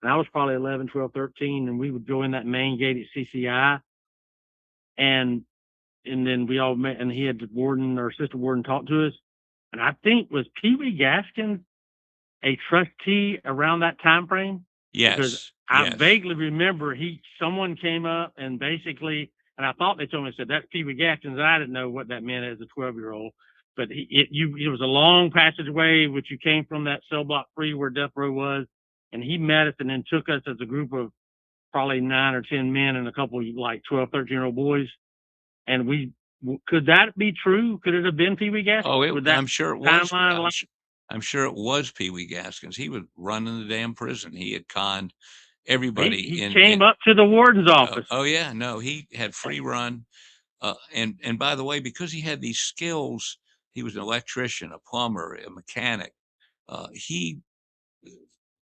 And I was probably 11, 12, 13, and we would go in that main gate at CCI. And then we all met, and he had the warden or assistant warden talk to us. And I think, was Pee Wee Gaskins a trustee around that time frame? Because I vaguely remember someone came up and basically, and I thought they told me, said, that's Pee Wee Gaskins. I didn't know what that meant as a 12-year-old, but it was a long passageway, which you came from that cell block 3 where death row was. And he met us and then took us as a group of probably 9 or 10 men and a couple of like 12, 13-year-old boys. And could that be true? Could it have been Pee Wee Gaskins? Oh, I'm sure it was. I'm sure it was Pee Wee Gaskins. He was running the damn prison. He had conned everybody. He came up to the warden's office. Oh yeah, no, he had free run. And by the way, because he had these skills, he was an electrician, a plumber, a mechanic. He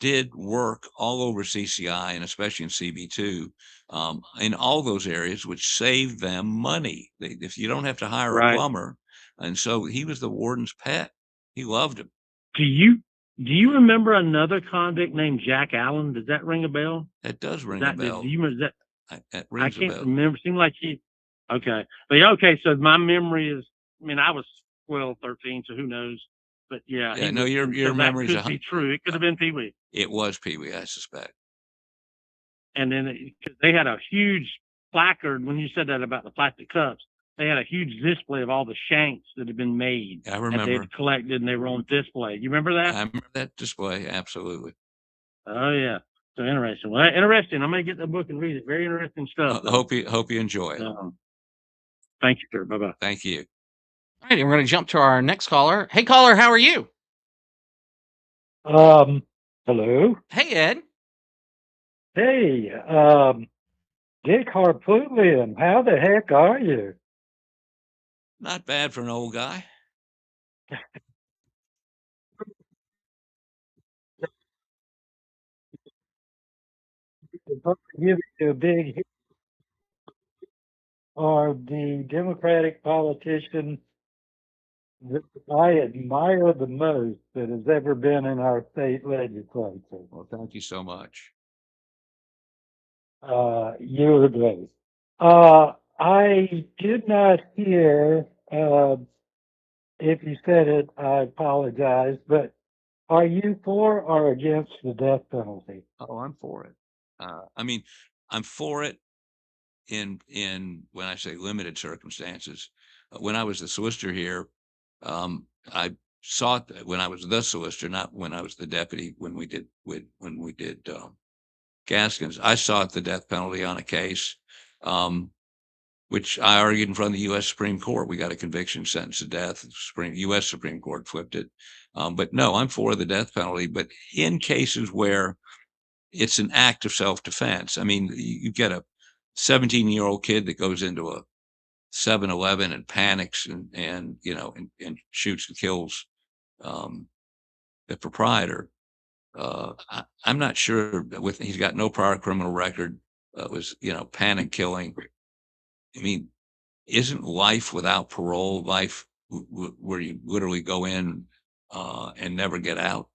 did work all over CCI and especially in CB2, in all those areas, which saved them money. If you don't have to hire a plumber, and so he was the warden's pet. He loved him. Do you remember another convict named Jack Allen? Does that ring a bell? That does ring a bell. Do you remember that? That rings I can't a bell. remember. Seemed like okay. But yeah, okay. So my memory is, I mean, I was 12, 13, so who knows? But yeah. Your memory could be true. It could have been Pee Wee. It was Pee Wee, I suspect. And then they had a huge placard when you said that about the plastic cups. They had a huge display of all the shanks that had been made. I remember. That they had collected and they were on display. You remember that? I remember that display. Absolutely. Oh yeah. So interesting. Well, interesting. I'm gonna get the book and read it. Very interesting stuff. Hope you enjoy it. Thank you, sir. Bye bye. Thank you. All right, and we're going to jump to our next caller. Hey, caller, how are you? Hello. Hey, Ed. Hey, Dick Harpootlian, how the heck are you? Not bad for an old guy. Give you a big hit, or the Democratic politician that I admire the most that has ever been in our state legislature. Well, thank you so much. You're great. I did not hear if you said it, I apologize, but are you for or against the death penalty? Oh, I'm for it. I mean, I'm for it in when I say limited circumstances. When I was the solicitor here, I sought when I was the solicitor, not when I was the deputy. When we did Gaskins, I sought the death penalty on a case, which I argued in front of the U.S. Supreme Court. We got a conviction sentence to death. U.S. Supreme Court flipped it. But no, I'm for the death penalty. But in cases where it's an act of self-defense, I mean, you get a 17-year-old kid that goes into a 7-Eleven and panics and shoots and kills the proprietor. I'm not sure he's got no prior criminal record. Was panic killing. I mean, isn't life without parole life where you literally go in and never get out?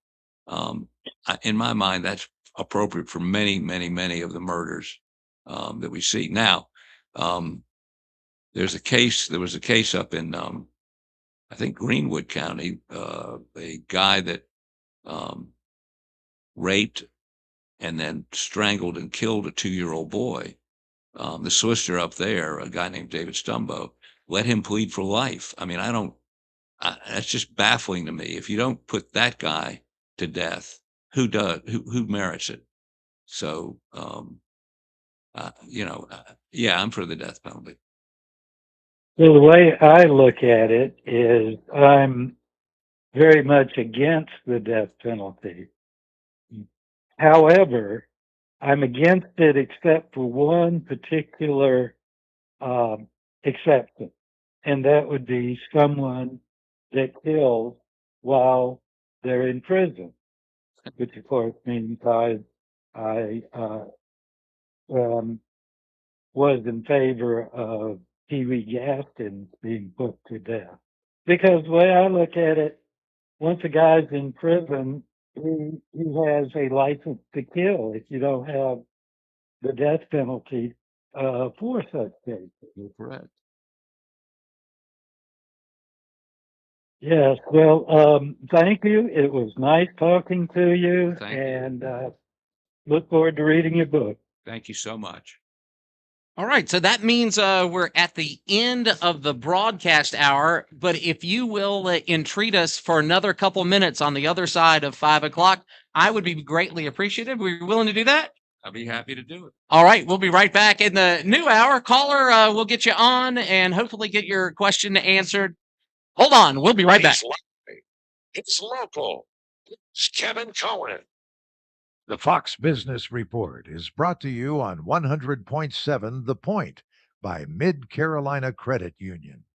In my mind, that's appropriate for many, many, many of the murders that we see now. There was a case up in I think Greenwood County, a guy that raped and then strangled and killed a 2-year-old boy. The solicitor up there, a guy named David Stumbo, let him plead for life. I mean, that's just baffling to me. If you don't put that guy to death, who does? Who merits it? So, yeah, I'm for the death penalty. So the way I look at it is I'm very much against the death penalty. However, I'm against it except for one particular exception, and that would be someone that kills while they're in prison, which of course means I was in favor of Pee Wee Gaskins being put to death. Because the way I look at it, once a guy's in prison, he has a license to kill if you don't have the death penalty for such cases. Correct. Yes, well, thank you. It was nice talking to you, Thank you. and look forward to reading your book. Thank you so much. All right, so that means we're at the end of the broadcast hour. But if you will entreat us for another couple minutes on the other side of 5 o'clock, I would be greatly appreciative. Were you willing to do that? I'll be happy to do it. All right, we'll be right back in the new hour. Caller, we'll get you on and hopefully get your question answered. Hold on, we'll be right back. It's local. It's Kevin Cohen. The Fox Business Report is brought to you on 100.7 The Point by Mid-Carolina Credit Union.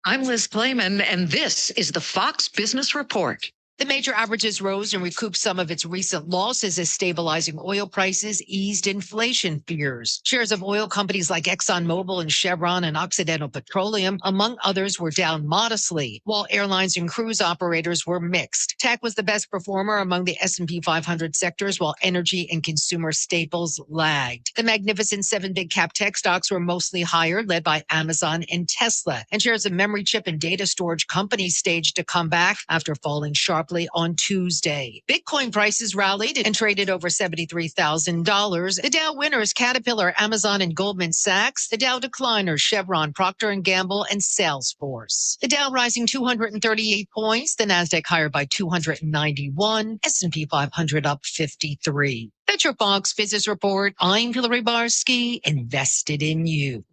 I'm Liz Clayman, and this is the Fox Business Report. The major averages rose and recouped some of its recent losses as stabilizing oil prices eased inflation fears. Shares of oil companies like ExxonMobil and Chevron and Occidental Petroleum, among others, were down modestly, while airlines and cruise operators were mixed. Tech was the best performer among the S&P 500 sectors, while energy and consumer staples lagged. The Magnificent Seven big cap tech stocks were mostly higher, led by Amazon and Tesla. And shares of memory chip and data storage companies staged a comeback after falling sharply on Tuesday. Bitcoin prices rallied and traded over $73,000. The Dow winners, Caterpillar, Amazon, and Goldman Sachs. The Dow decliners, Chevron, Procter & Gamble, and Salesforce. The Dow rising 238 points. The Nasdaq higher by 291. S&P 500 up 53. That's your Fox Business Report. I'm Hillary Barsky, invested in you.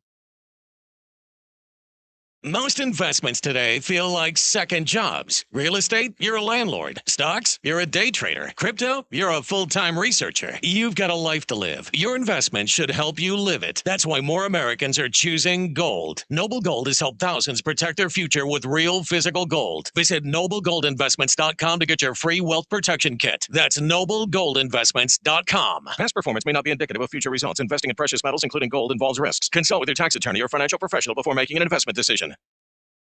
Most investments today feel like second jobs. Real estate, you're a landlord. Stocks, you're a day trader. Crypto, you're a full-time researcher. You've got a life to live. Your investment should help you live it. That's why more Americans are choosing gold. Noble Gold has helped thousands protect their future with real physical gold. Visit noblegoldinvestments.com to get your free wealth protection kit. That's noblegoldinvestments.com. Past performance may not be indicative of future results. Investing in precious metals, including gold, involves risks. Consult with your tax attorney or financial professional before making an investment decision.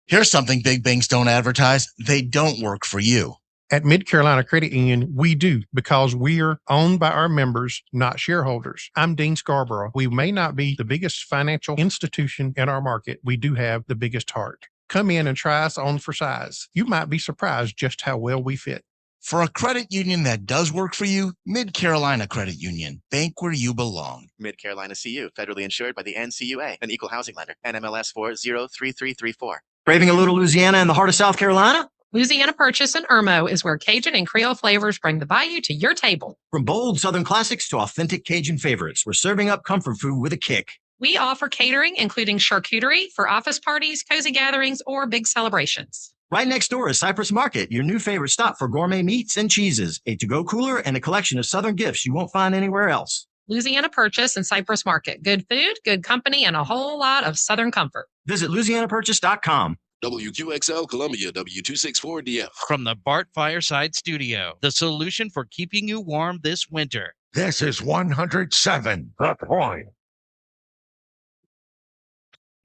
Here's something big banks don't advertise. They don't work for you. At Mid-Carolina Credit Union, we do, because we are owned by our members, not shareholders. I'm Dean Scarborough. We may not be the biggest financial institution in our market. We do have the biggest heart. Come in and try us on for size. You might be surprised just how well we fit. For a credit union that does work for you, Mid-Carolina Credit Union. Bank where you belong. Mid-Carolina CU, federally insured by the NCUA, an equal housing lender, NMLS 403334. Craving a little Louisiana in the heart of South Carolina? Louisiana Purchase in Irmo is where Cajun and Creole flavors bring the bayou to your table. From bold Southern classics to authentic Cajun favorites, we're serving up comfort food with a kick. We offer catering, including charcuterie for office parties, cozy gatherings, or big celebrations. Right next door is Cypress Market, your new favorite stop for gourmet meats and cheeses, a to-go cooler, and a collection of Southern gifts you won't find anywhere else. Louisiana Purchase and Cypress Market. Good food, good company, and a whole lot of Southern comfort. Visit LouisianaPurchase.com. WQXL Columbia, W264DF. From the Bart Fireside Studio, the solution for keeping you warm this winter. This is 107 The Point.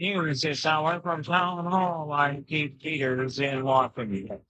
News this hour from Town Hall. I'm Keith Peters in Washington.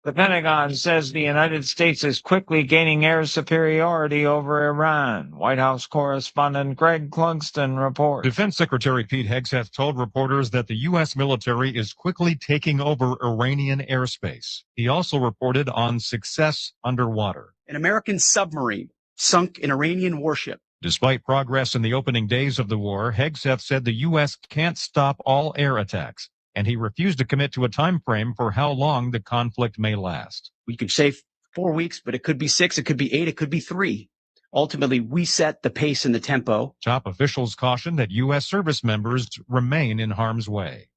The Pentagon says the United States is quickly gaining air superiority over Iran. White House correspondent Greg Clugston reports. Defense Secretary Pete Hegseth told reporters that the U.S. military is quickly taking over Iranian airspace. He also reported on success underwater. An American submarine sunk an Iranian warship. Despite progress in the opening days of the war, Hegseth said the U.S. can't stop all air attacks, and he refused to commit to a time frame for how long the conflict may last. We could say 4 weeks, but it could be 6, it could be 8, it could be 3. Ultimately, we set the pace and the tempo. Top officials caution that U.S. service members remain in harm's way.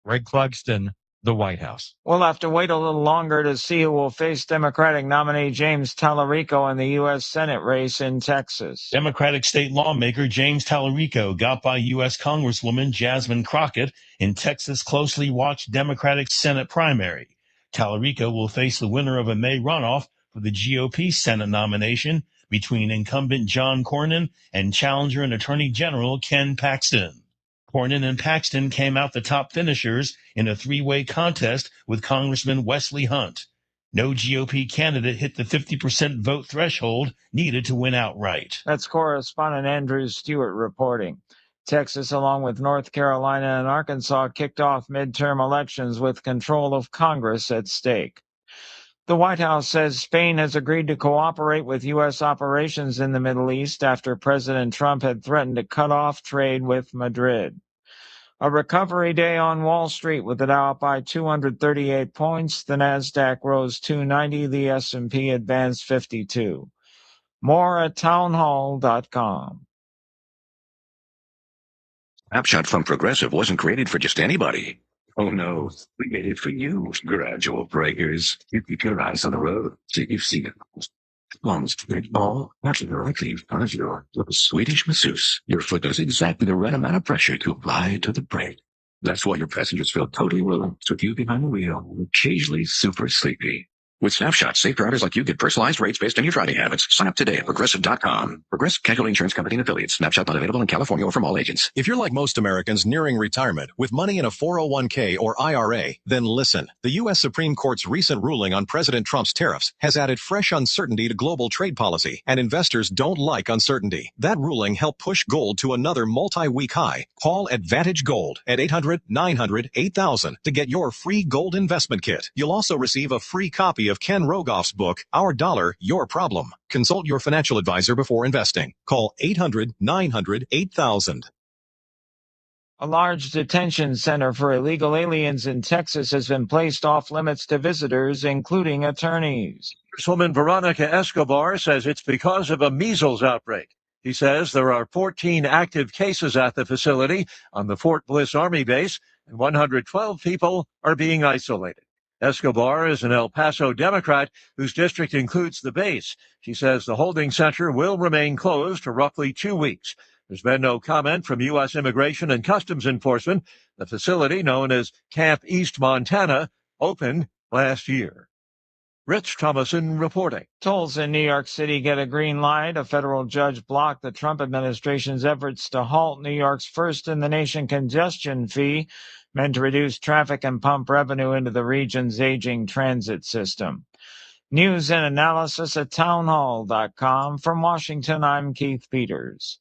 Greg Clugston, the White House. We'll have to wait a little longer to see who will face Democratic nominee James Tallarico in the U.S. Senate race in Texas. Democratic state lawmaker James Tallarico got by U.S. Congresswoman Jasmine Crockett in Texas' closely watched Democratic Senate primary. Tallarico will face the winner of a May runoff for the GOP Senate nomination between incumbent John Cornyn and challenger and Attorney General Ken Paxton. Cornyn and Paxton came out the top finishers in a three-way contest with Congressman Wesley Hunt. No GOP candidate hit the 50% vote threshold needed to win outright. That's correspondent Andrew Stewart reporting. Texas, along with North Carolina and Arkansas, kicked off midterm elections with control of Congress at stake. The White House says Spain has agreed to cooperate with U.S. operations in the Middle East after President Trump had threatened to cut off trade with Madrid. A recovery day on Wall Street with the Dow up by 238 points. The Nasdaq rose 290. The S&P advanced 52. More at townhall.com. Snapshot from Progressive wasn't created for just anybody. Oh no, we made it for you, gradual breakers. You keep your eyes on the road so you see it. Lungs it all directly in front of your little Swedish masseuse. Your foot does exactly the right amount of pressure to apply to the brake. That's why your passengers feel totally relaxed with you behind the wheel, occasionally super sleepy. With Snapshot, safe drivers like you get personalized rates based on your driving habits. Sign up today at Progressive.com. Progressive Casualty Insurance Company and Affiliates. Snapshot not available in California or from all agents. If you're like most Americans nearing retirement with money in a 401k or IRA, then listen. The U.S. Supreme Court's recent ruling on President Trump's tariffs has added fresh uncertainty to global trade policy, and investors don't like uncertainty. That ruling helped push gold to another multi-week high. Call Advantage Gold at 800-900-8000 to get your free gold investment kit. You'll also receive a free copy of Ken Rogoff's book, Our Dollar, Your Problem. Consult your financial advisor before investing. Call 800-900-8000. A large detention center for illegal aliens in Texas has been placed off limits to visitors, including attorneys. Congresswoman Veronica Escobar says it's because of a measles outbreak. He says there are 14 active cases at the facility on the Fort Bliss Army base, and 112 people are being isolated. Escobar is an El Paso Democrat whose district includes the base. She says the holding center will remain closed for roughly 2 weeks. There's been no comment from U.S. Immigration and Customs Enforcement. The facility, known as Camp East Montana, opened last year. Rich Thomason reporting. Tolls in New York City get a green light. A federal judge blocked the Trump administration's efforts to halt New York's first-in-the-nation congestion fee, meant to reduce traffic and pump revenue into the region's aging transit system. News and analysis at townhall.com. From Washington, I'm Keith Peters.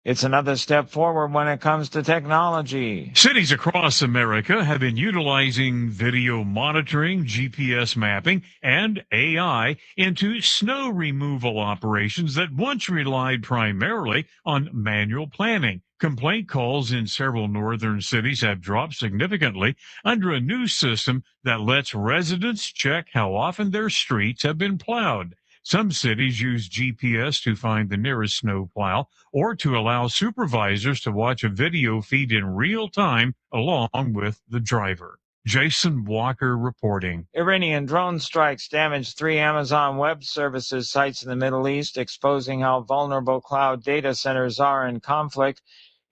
It's another step forward when it comes to technology. Cities across America have been utilizing video monitoring, GPS mapping, and AI into snow removal operations that once relied primarily on manual planning. Complaint calls in several northern cities have dropped significantly under a new system that lets residents check how often their streets have been plowed. Some cities use GPS to find the nearest snowplow or to allow supervisors to watch a video feed in real time along with the driver. Jason Walker reporting. Iranian drone strikes damaged 3 Amazon Web Services sites in the Middle East, exposing how vulnerable cloud data centers are in conflict.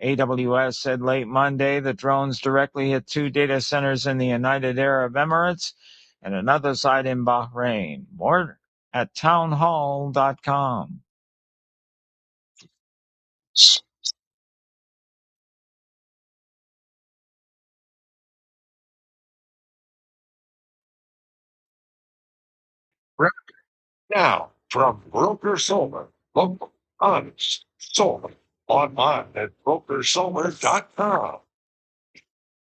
AWS said late Monday the drones directly hit 2 data centers in the United Arab Emirates and another site in Bahrain. More at townhall.com. Now, from Broker Solar, local, honest, solar, online at brokersolar.com.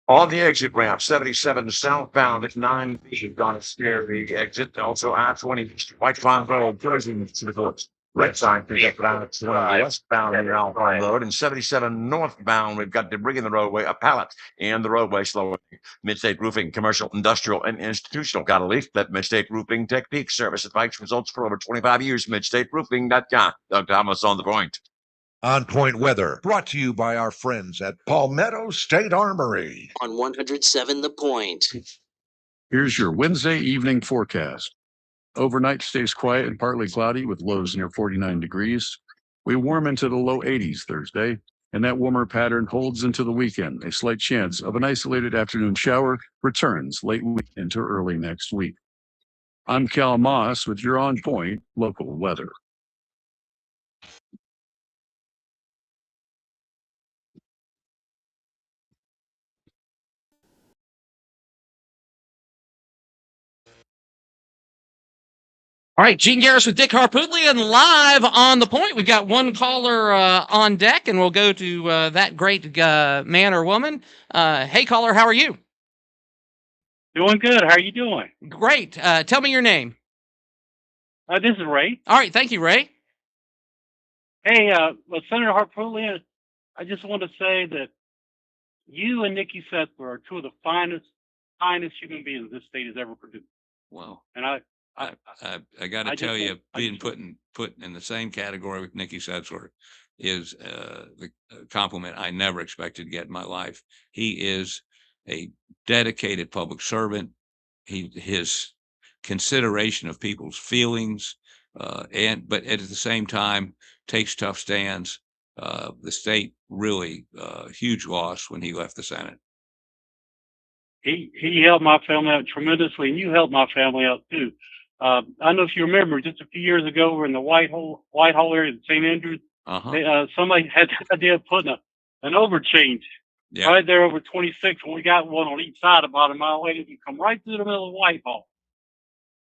On the exit ramp, 77 southbound at 9 feet on a scary exit. Also I-20 White Farm Road, Jersey, to the coast. Red sign pickup down at westbound on the Alpine Road, and 77 northbound. We've got debris in the roadway, a pallet in the roadway slowing. Midstate Roofing, commercial, industrial, and institutional. Got a leaf that Midstate Roofing Technique service advice results for over 25 years. MidstateRoofing.com. Doug Thomas on the point. On Point Weather, brought to you by our friends at Palmetto State Armory. On 107 The Point. Here's your Wednesday evening forecast. Overnight stays quiet and partly cloudy with lows near 49 degrees. We warm into the low 80s Thursday, and that warmer pattern holds into the weekend. A slight chance of an isolated afternoon shower returns late week into early next week. I'm Cal Moss with your On Point local weather. All right, Gene Garris with Dick Harpootlian live on the point. We've got one caller on deck, and we'll go to that great man or woman. Hey, caller, how are you? Doing good. How are you doing? Great. Tell me your name. This is Ray. All right, thank you, Ray. Hey, well, Senator Harpootlian, I just want to say that you and Nikki Setzler are two of the finest human beings this state has ever produced. Wow. And I got to I tell just you, want- I being just- put in the same category with Nikki Setzler is the compliment I never expected to get in my life. He is a dedicated public servant. His consideration of people's feelings, but at the same time takes tough stands. The state really huge loss when he left the Senate. He helped my family out tremendously, and you helped my family out too. I don't know if you remember, just a few years ago, we're in the Whitehall area of St. Andrews. Somebody had the idea of putting an overchange right there over 26, and we got one on each side about a mile away. You come right through the middle of Whitehall,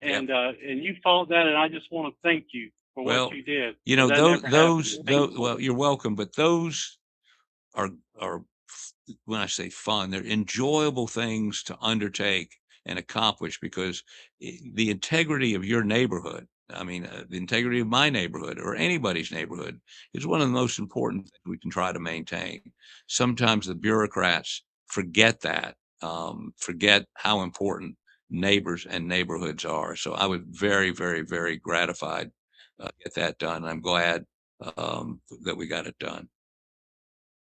and you fought that, and I just want to thank you for what you did. You know, That never happened. well, you're welcome, but those are when I say fun, they're enjoyable things to undertake and accomplish because the integrity of your neighborhood, I mean, the integrity of my neighborhood or anybody's neighborhood is one of the most important things we can try to maintain. Sometimes the bureaucrats forget that, forget how important neighbors and neighborhoods are. So I was very, very, very gratified get that done. I'm glad that we got it done.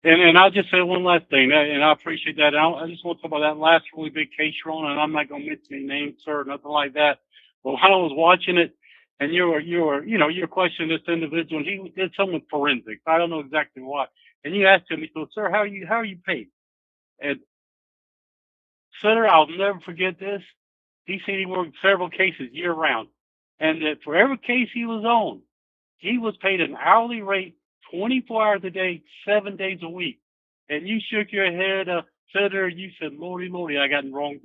And I'll just say one last thing, and I appreciate that. I just want to talk about that last really big case you're on, and I'm not going to mention any names, sir, nothing like that. But when I was watching it, and you're questioning this individual, and he did some with forensics. I don't know exactly what. And you asked him, he said, "Sir, how are you paid?" And Senator, I'll never forget this. He said he worked several cases year round, and that for every case he was on, he was paid an hourly rate, 24 hours a day, 7 days a week. And you shook your head, Senator. You said, "Lordy, Lordy, I got it wrong."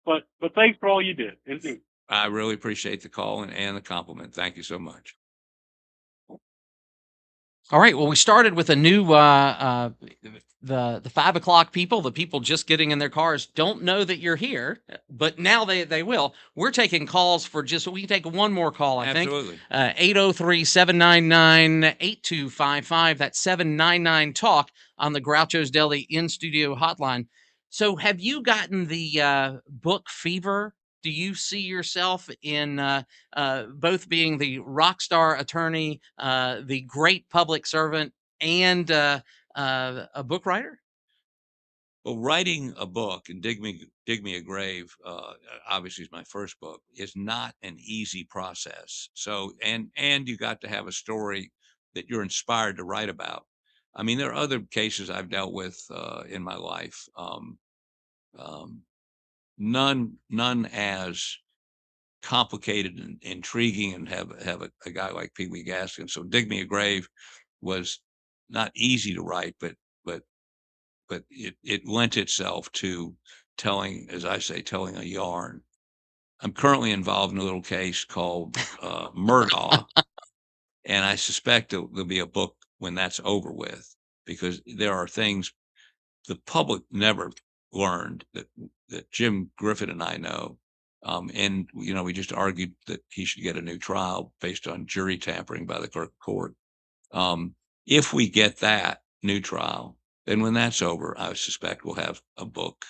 But thanks for all you did. Indeed. I really appreciate the call and the compliment. Thank you so much. All right. Well, we started with a new the 5 o'clock people. The people just getting in their cars don't know that you're here, but now they will. We're taking calls for we can take one more call. I Absolutely. think 803-799-8255. That's 799 talk on the Groucho's Deli in studio hotline. So, have you gotten the book fever? Do you see yourself in both being the rock star attorney, the great public servant, and a book writer? Well, writing a book and Dig Me a Grave, obviously is my first book, is not an easy process. So, and you got to have a story that you're inspired to write about. I mean, there are other cases I've dealt with in my life. None as complicated and intriguing and have a guy like Pee Wee Gaskin. So Dig Me a Grave was not easy to write, but it lent itself to telling, as I say, telling a yarn. I'm currently involved in a little case called Murdaugh, and I suspect there'll be a book when that's over with, because there are things the public never learned that Jim Griffin and I know. And we just argued that he should get a new trial based on jury tampering by the clerk of court. If we get that new trial, then when that's over, I suspect we'll have a book.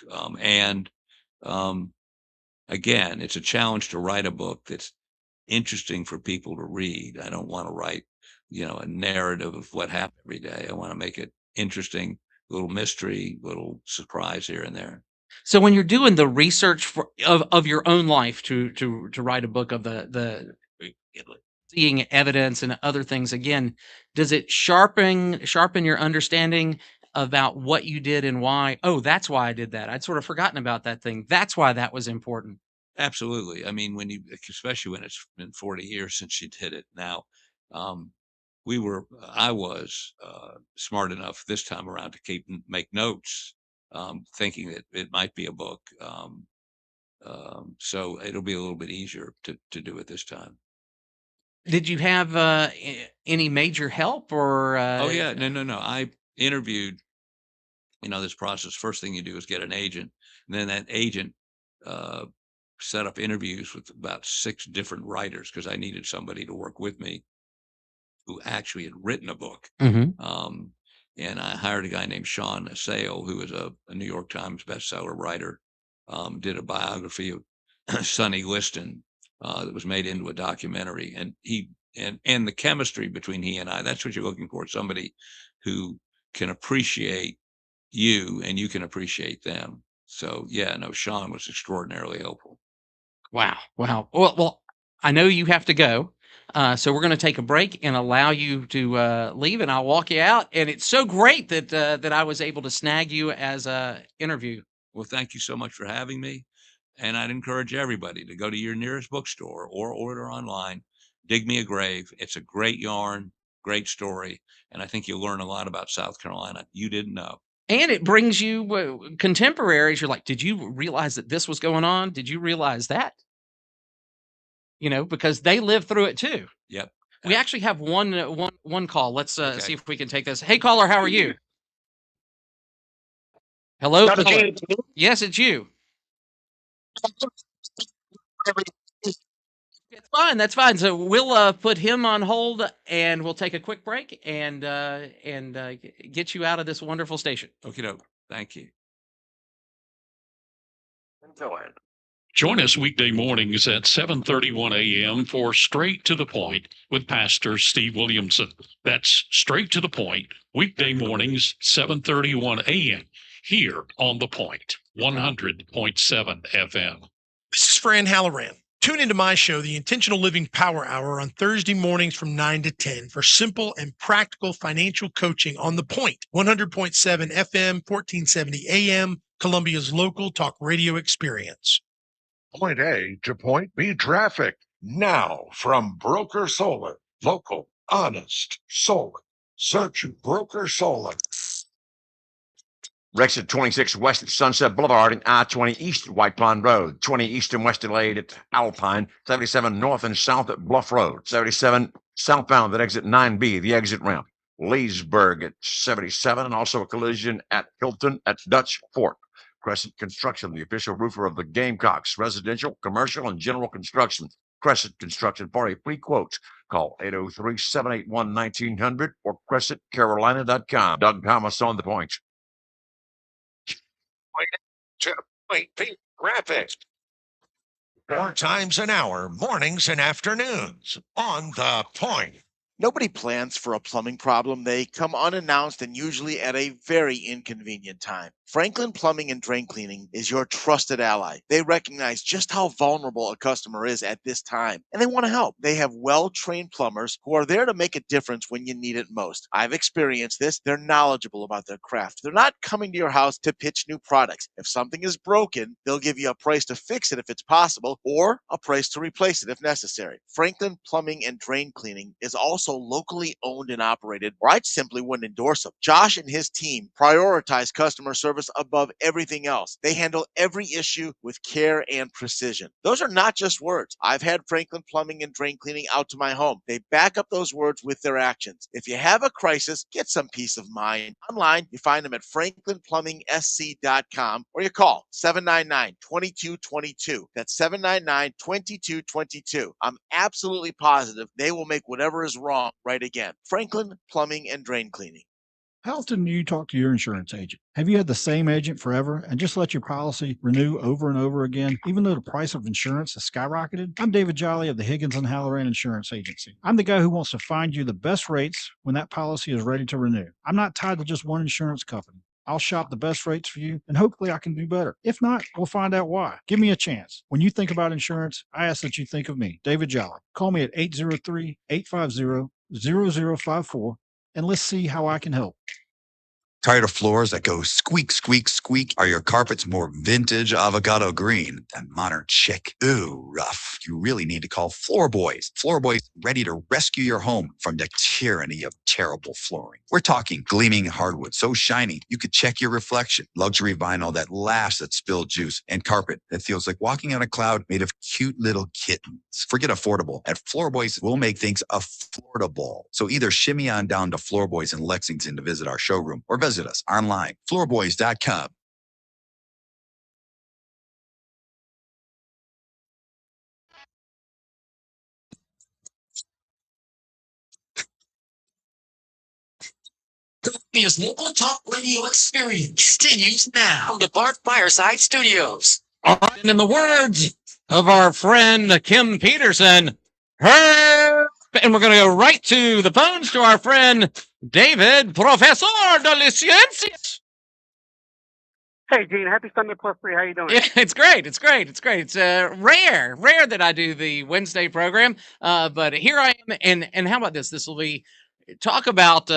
Again, it's a challenge to write a book that's interesting for people to read. I don't want to write, a narrative of what happened every day. I want to make it interesting, little mystery, little surprise here and there. So when you're doing the research of your own life to write a book of the seeing evidence and other things again, does it sharpen your understanding about what you did and why? Oh, that's why I did that. I'd sort of forgotten about that thing. That's why that was important. Absolutely. I mean, especially when it's been 40 years since she did it now, I was smart enough this time around to make notes, thinking that it might be a book. So it'll be a little bit easier to do it this time. Did you have any major help or? Oh yeah, no. I interviewed. This process. First thing you do is get an agent, and then that agent set up interviews with about 6 different writers because I needed somebody to work with me who actually had written a book. And I hired a guy named Sean Assail, who is a New York Times bestseller writer. Did a biography of Sonny Liston that was made into a documentary, and and the chemistry between he and I—that's what you're looking for. Somebody who can appreciate you and you can appreciate them. So yeah, no, Sean was extraordinarily helpful. Wow. Well, I know you have to go. So we're going to take a break and allow you to leave, and I'll walk you out. And it's so great that I was able to snag you as a interview. Well, thank you so much for having me. And I'd encourage everybody to go to your nearest bookstore or order online. Dig Me a Grave. It's a great yarn, great story. And I think you'll learn a lot about South Carolina you didn't know. And it brings you contemporaries. You're like, did you realize that this was going on? Did you realize that? Because they lived through it too. Yep. We actually have one call. Let's see if we can take this. Hey, caller, how are you? Hello, caller. Yes, it's you. It's fine. That's fine. So we'll put him on hold, and we'll take a quick break and get you out of this wonderful station. Okay, no, thank you. Join us weekday mornings at 7:31 a.m. for Straight to the Point with Pastor Steve Williamson. That's Straight to the Point, weekday mornings, 7:31 a.m. here on The Point, 100.7 FM. This is Fran Halloran. Tune into my show, The Intentional Living Power Hour, on Thursday mornings from 9 to 10 for simple and practical financial coaching on The Point, 100.7 FM, 1470 AM, Columbia's local talk radio experience. Point A to point B traffic now from Broker Solar. Local, honest solar. Search Broker Solar. Exit 26 west at Sunset Boulevard and I-20 east at White Pond Road, 20 east and west delayed at Alpine, 77 north and south at Bluff Road, 77 southbound at exit 9B, the exit ramp, Leesburg at 77, and also a collision at Hilton at Dutch Fork. Crescent Construction, the official roofer of the Gamecocks, residential, commercial, and general construction. Crescent Construction for a free quote. Call 803-781-1900 or crescentcarolina.com. Doug Thomas on The Point. Point B traffic. 4 times an hour, mornings and afternoons on The Point. Nobody plans for a plumbing problem. They come unannounced and usually at a very inconvenient time. Franklin Plumbing and Drain Cleaning is your trusted ally. They recognize just how vulnerable a customer is at this time, and they want to help. They have well-trained plumbers who are there to make a difference when you need it most. I've experienced this. They're knowledgeable about their craft. They're not coming to your house to pitch new products. If something is broken, they'll give you a price to fix it if it's possible, or a price to replace it if necessary. Franklin Plumbing and Drain Cleaning is also locally owned and operated, or I simply wouldn't endorse them. Josh and his team prioritize customer service above everything else. They handle every issue with care and precision. Those are not just words. I've had Franklin Plumbing and Drain Cleaning out to my home. They back up those words with their actions. If you have a crisis, get some peace of mind. Online, you find them at franklinplumbing.sc.com or you call 799-2222. That's 799-2222. I'm absolutely positive they will make whatever is wrong right again. Franklin Plumbing and Drain Cleaning. How often do you talk to your insurance agent? Have you had the same agent forever and just let your policy renew over and over again, even though the price of insurance has skyrocketed? I'm David Jolly of the Higgins and Halloran Insurance Agency. I'm the guy who wants to find you the best rates when that policy is ready to renew. I'm not tied to just one insurance company. I'll shop the best rates for you, and hopefully I can do better. If not, we'll find out why. Give me a chance. When you think about insurance, I ask that you think of me, David Jolly. Call me at 803-850-0054, and let's see how I can help. Tired of floors that go squeak, squeak, squeak? Are your carpets more vintage avocado green than modern chic? Ooh, rough. You really need to call Floor Boys. Floor Boys ready to rescue your home from the tyranny of terrible flooring. We're talking gleaming hardwood so shiny you could check your reflection, luxury vinyl that laughs at spilled juice, and carpet that feels like walking on a cloud made of cute little kittens. Forget affordable. At Floor Boys, we'll make things affordable. So either shimmy on down to Floor Boys in Lexington to visit our showroom or visit us online, floorboys.com. Columbia's local talk radio experience continues now from the Bart Fireside Studios. All right, and in the words of our friend Kim Peterson, her, and we're going to go right to the phones to our friend David, Professor de la Ciencias. Hey, Gene. Happy Sunday plus 3. How you doing? Yeah, it's great. It's great. It's great. It's rare that I do the Wednesday program, but here I am. And how about this? This will be talk about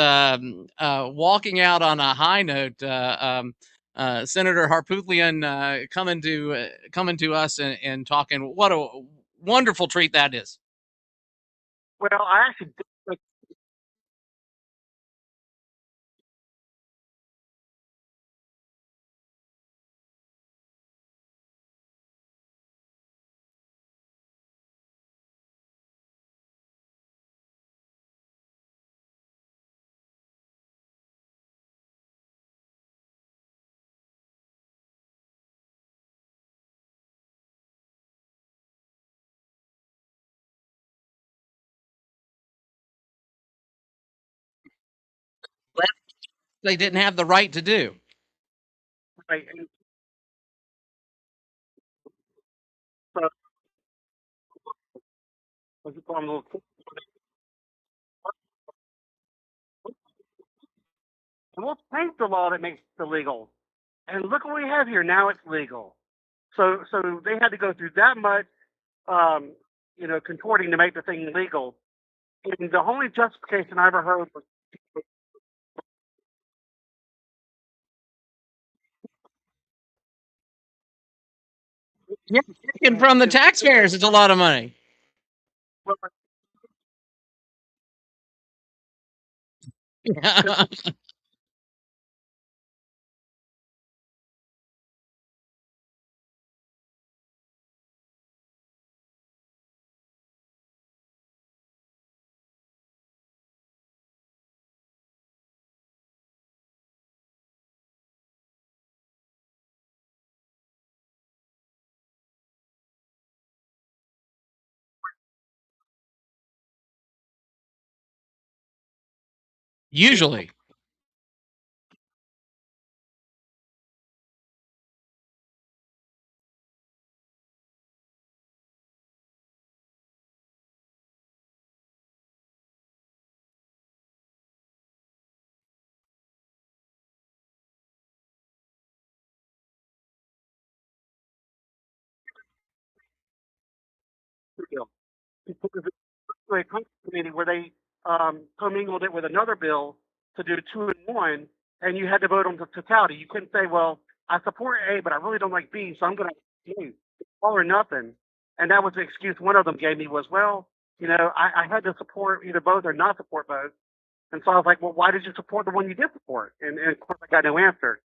walking out on a high note. Senator Harpootlian coming to us and talking. What a wonderful treat that is. Well, I actually did. They didn't have the right to do. Right. And so, what's it called? And we'll change the law that makes it illegal. And look what we have here. Now it's legal. So they had to go through that much, contorting to make the thing legal. And the only justification I ever heard was, Yeah, taken from the taxpayers. It's a lot of money. Yeah. Usually. to a country committee where they commingled it with another bill to do 2-in-1, and you had to vote on the totality. You couldn't say, well, I support A, but I really don't like B, so I'm going to do all or nothing. And that was the excuse one of them gave me was, well, I had to support either both or not support both. And so I was like, well, why did you support the one you did support? And of course, I got no answer.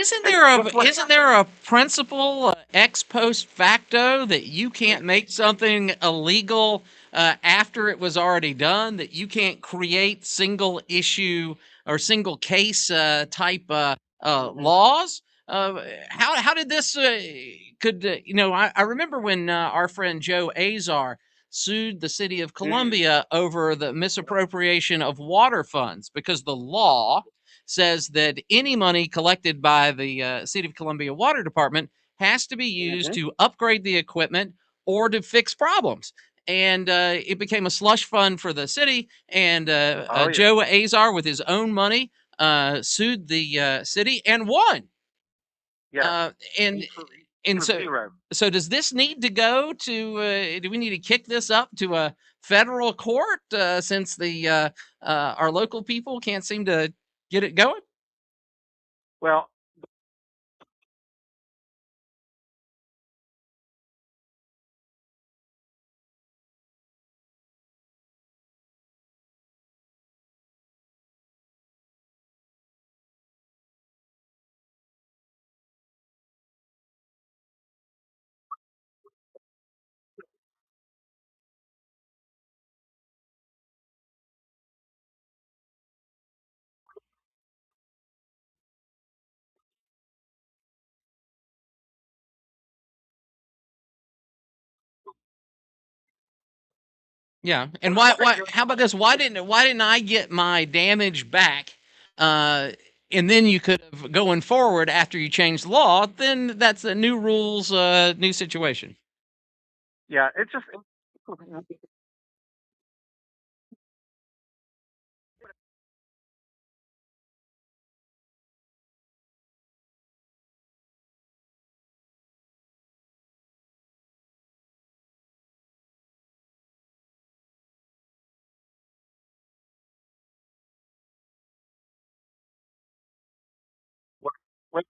Isn't there a principle ex post facto that you can't make something illegal after it was already done, that you can't create single issue or single case type laws. How did this I remember when our friend Joe Azar sued the city of Columbia over the misappropriation of water funds because the law says that any money collected by the city of Columbia Water Department has to be used to upgrade the equipment or to fix problems. And it became a slush fund for the city. And Joe Azar, with his own money, sued the city and won. Uh, and and so does this need to go to? Do we need to kick this up to a federal court since the our local people can't seem to get it going? Well, Yeah, and why how about this? Why didn't I get my damage back? Uh, and then you could have going forward after you change the law. Then that's a new rules, new situation. yeah, it's just what,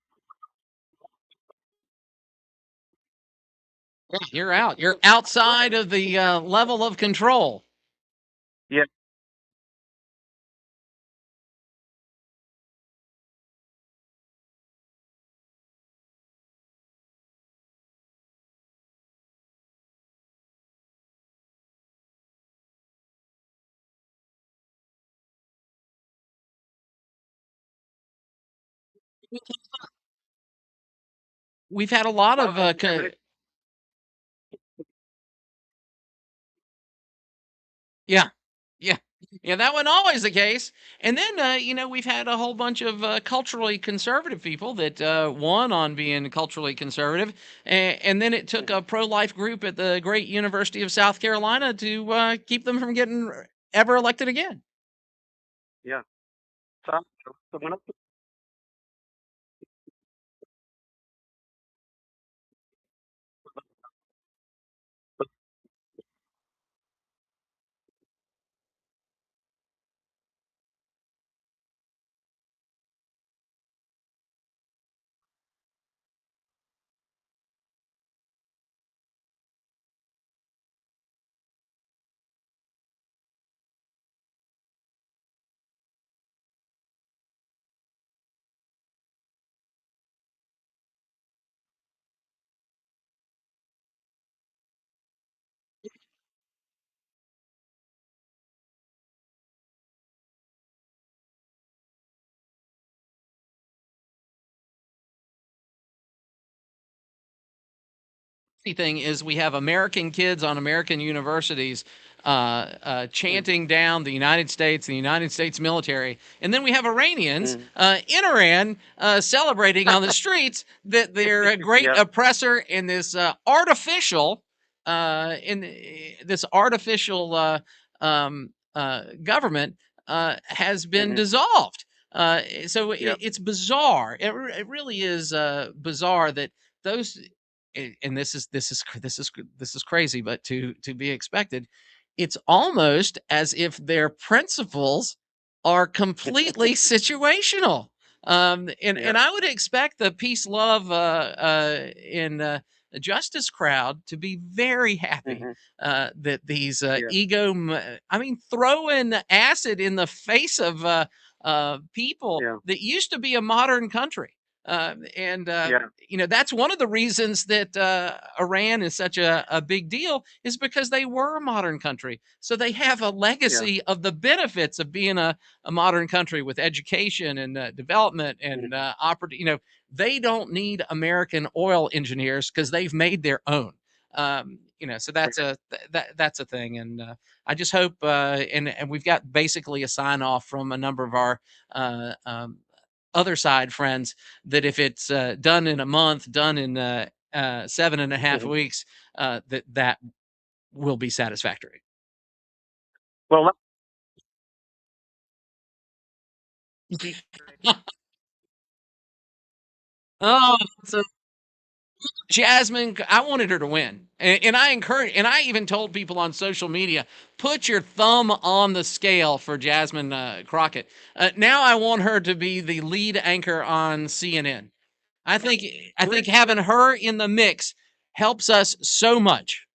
Yeah, you're out. You're outside of the level of control. yeah. We've had a lot of yeah, yeah, yeah. That wasn't always the case. And then we've had a whole bunch of culturally conservative people that won on being culturally conservative, and then it took a pro-life group at the great University of South Carolina to keep them from getting ever elected again. Yeah. So when I, Thing is we have American kids on American universities chanting down the United States military, and then we have Iranians in Iran celebrating on the streets that they're a great oppressor in this artificial government has been dissolved. So it's bizarre. It really is bizarre that those and this is crazy, but to be expected. It's almost as if their principles are completely situational. And I would expect the peace, love, and justice crowd to be very happy that these I mean, throwing acid in the face of people that used to be a modern country. That's one of the reasons that Iran is such a big deal, is because they were a modern country. So they have a legacy of the benefits of being a modern country with education and development and they don't need American oil engineers because they've made their own. So that's that's a thing, and I just hope and we've got basically a sign off from a number of our other side friends that if it's done in a month, done in 7.5 weeks, that will be satisfactory. Well, Oh, so Jasmine, I wanted her to win. And I encourage, and I even told people on social media, put your thumb on the scale for Jasmine Crockett. Now I want her to be the lead anchor on CNN. I think having her in the mix helps us so much.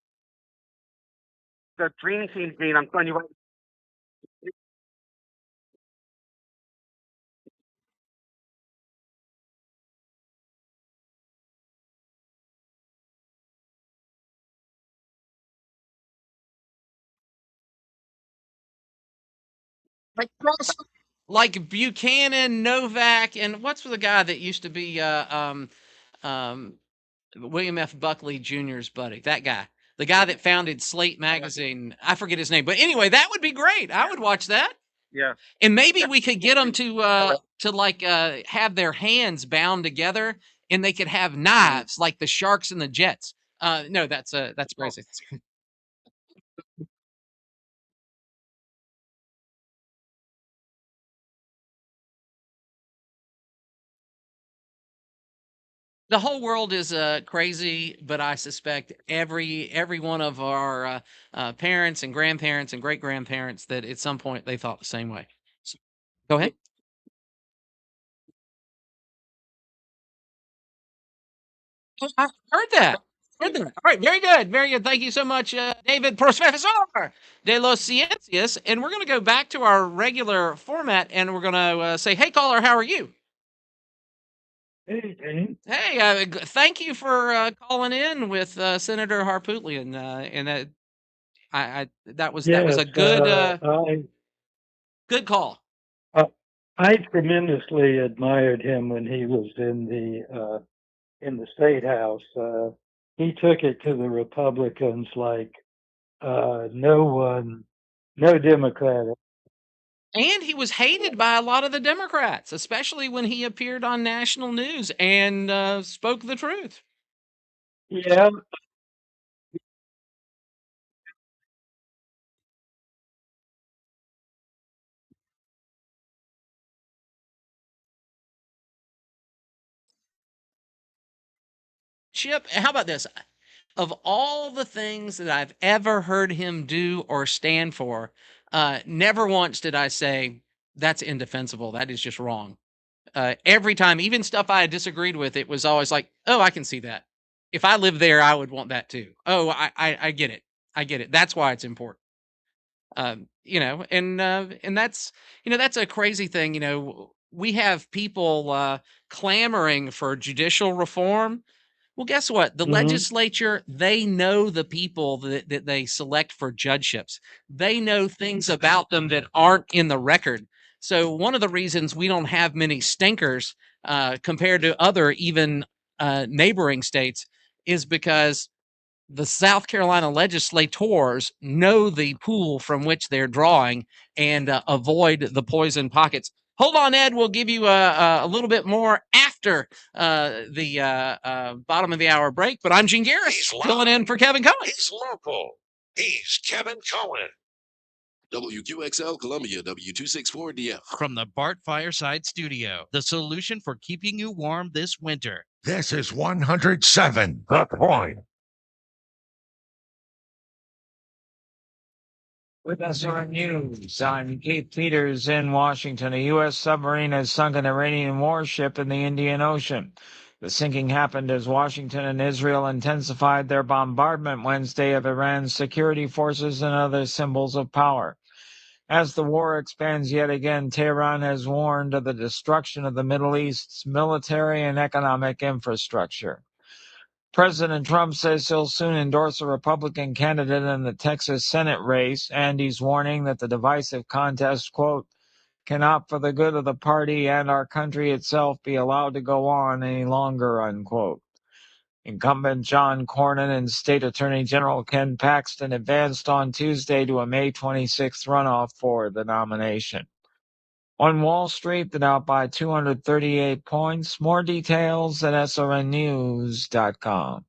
the dream team, Gene, I'm telling you right. Like Buchanan, Novak, and what's the guy that used to be William F. Buckley Jr.'s buddy? That guy, the guy that founded Slate magazine. I forget his name, but anyway, that would be great. I would watch that. Yeah. And maybe we could get them to have their hands bound together, and they could have knives like the Sharks and the Jets. No, that's crazy. The whole world is crazy, but I suspect every one of our parents and grandparents and great grandparents that at some point they thought the same way. So, go ahead. I heard that. Heard that. All right, very good, very good. Thank you so much, David, Professor de los Ciencias. And we're going to go back to our regular format, and we're going to say, "Hey, caller, how are you?" Hey, Gene. Hey, thank you for calling in with Senator Harpootlian, and that was Yes, a good good call. I tremendously admired him when he was in the state house. He took it to the Republicans like no Democrat. And he was hated by a lot of the Democrats, especially when he appeared on national news and spoke the truth. Yeah. Chip, how about this? Of all the things that I've ever heard him do or stand for, never once did I say that's indefensible. That is just wrong. Every time, even stuff I disagreed with, it was always like, "Oh, I can see that. If I lived there, I would want that too. Oh, I get it. I get it. That's why it's important." And that's a crazy thing. We have people clamoring for judicial reform. Well, guess what? The legislature, they know the people that they select for judgeships. They know things about them that aren't in the record. So one of the reasons we don't have many stinkers compared to other even neighboring states is because the South Carolina legislators know the pool from which they're drawing and avoid the poison pockets. Hold on, Ed. We'll give you a little bit more after the bottom of the hour break. But I'm Gene Garris, filling in for Kevin Cohen. He's local. He's Kevin Cohen. WQXL Columbia, W264DF. From the Bart Fireside Studio, the solution for keeping you warm this winter. This is 107 The Point. With SRN News, I'm Keith Peters in Washington. A U.S. submarine has sunk an Iranian warship in the Indian Ocean. The sinking happened as Washington and Israel intensified their bombardment Wednesday of Iran's security forces and other symbols of power. As the war expands yet again, Tehran has warned of the destruction of the Middle East's military and economic infrastructure. President Trump says he'll soon endorse a Republican candidate in the Texas Senate race, and he's warning that the divisive contest, quote, cannot for the good of the party and our country itself be allowed to go on any longer, unquote. Incumbent John Cornyn and State Attorney General Ken Paxton advanced on Tuesday to a May 26th runoff for the nomination. On Wall Street, the Dow by 238 points. More details at srnnews.com.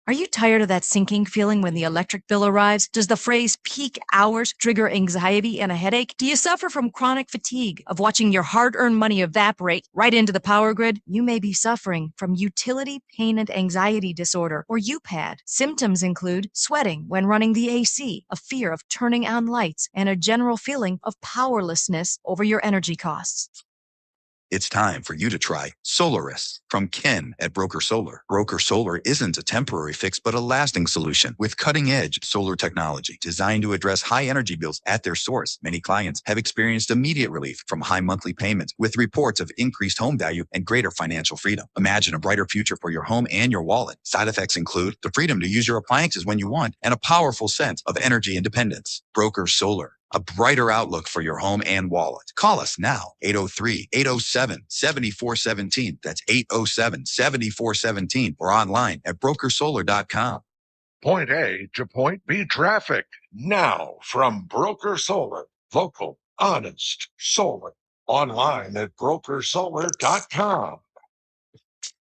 Are you tired of that sinking feeling when the electric bill arrives? Does the phrase peak hours trigger anxiety and a headache? Do you suffer from chronic fatigue of watching your hard-earned money evaporate right into the power grid? You may be suffering from utility pain and anxiety disorder, or UPAD. Symptoms include sweating when running the AC, a fear of turning on lights, and a general feeling of powerlessness over your energy costs. It's time for you to try Solaris from Ken at Broker Solar. Broker Solar isn't a temporary fix, but a lasting solution with cutting-edge solar technology designed to address high energy bills at their source. Many clients have experienced immediate relief from high monthly payments with reports of increased home value and greater financial freedom. Imagine a brighter future for your home and your wallet. Side effects include the freedom to use your appliances when you want and a powerful sense of energy independence. Broker Solar. A brighter outlook for your home and wallet. Call us now, 803-807-7417. That's 807-7417 or online at brokersolar.com. Point A to point B traffic now from Broker Solar. Local, honest solar. Online at brokersolar.com.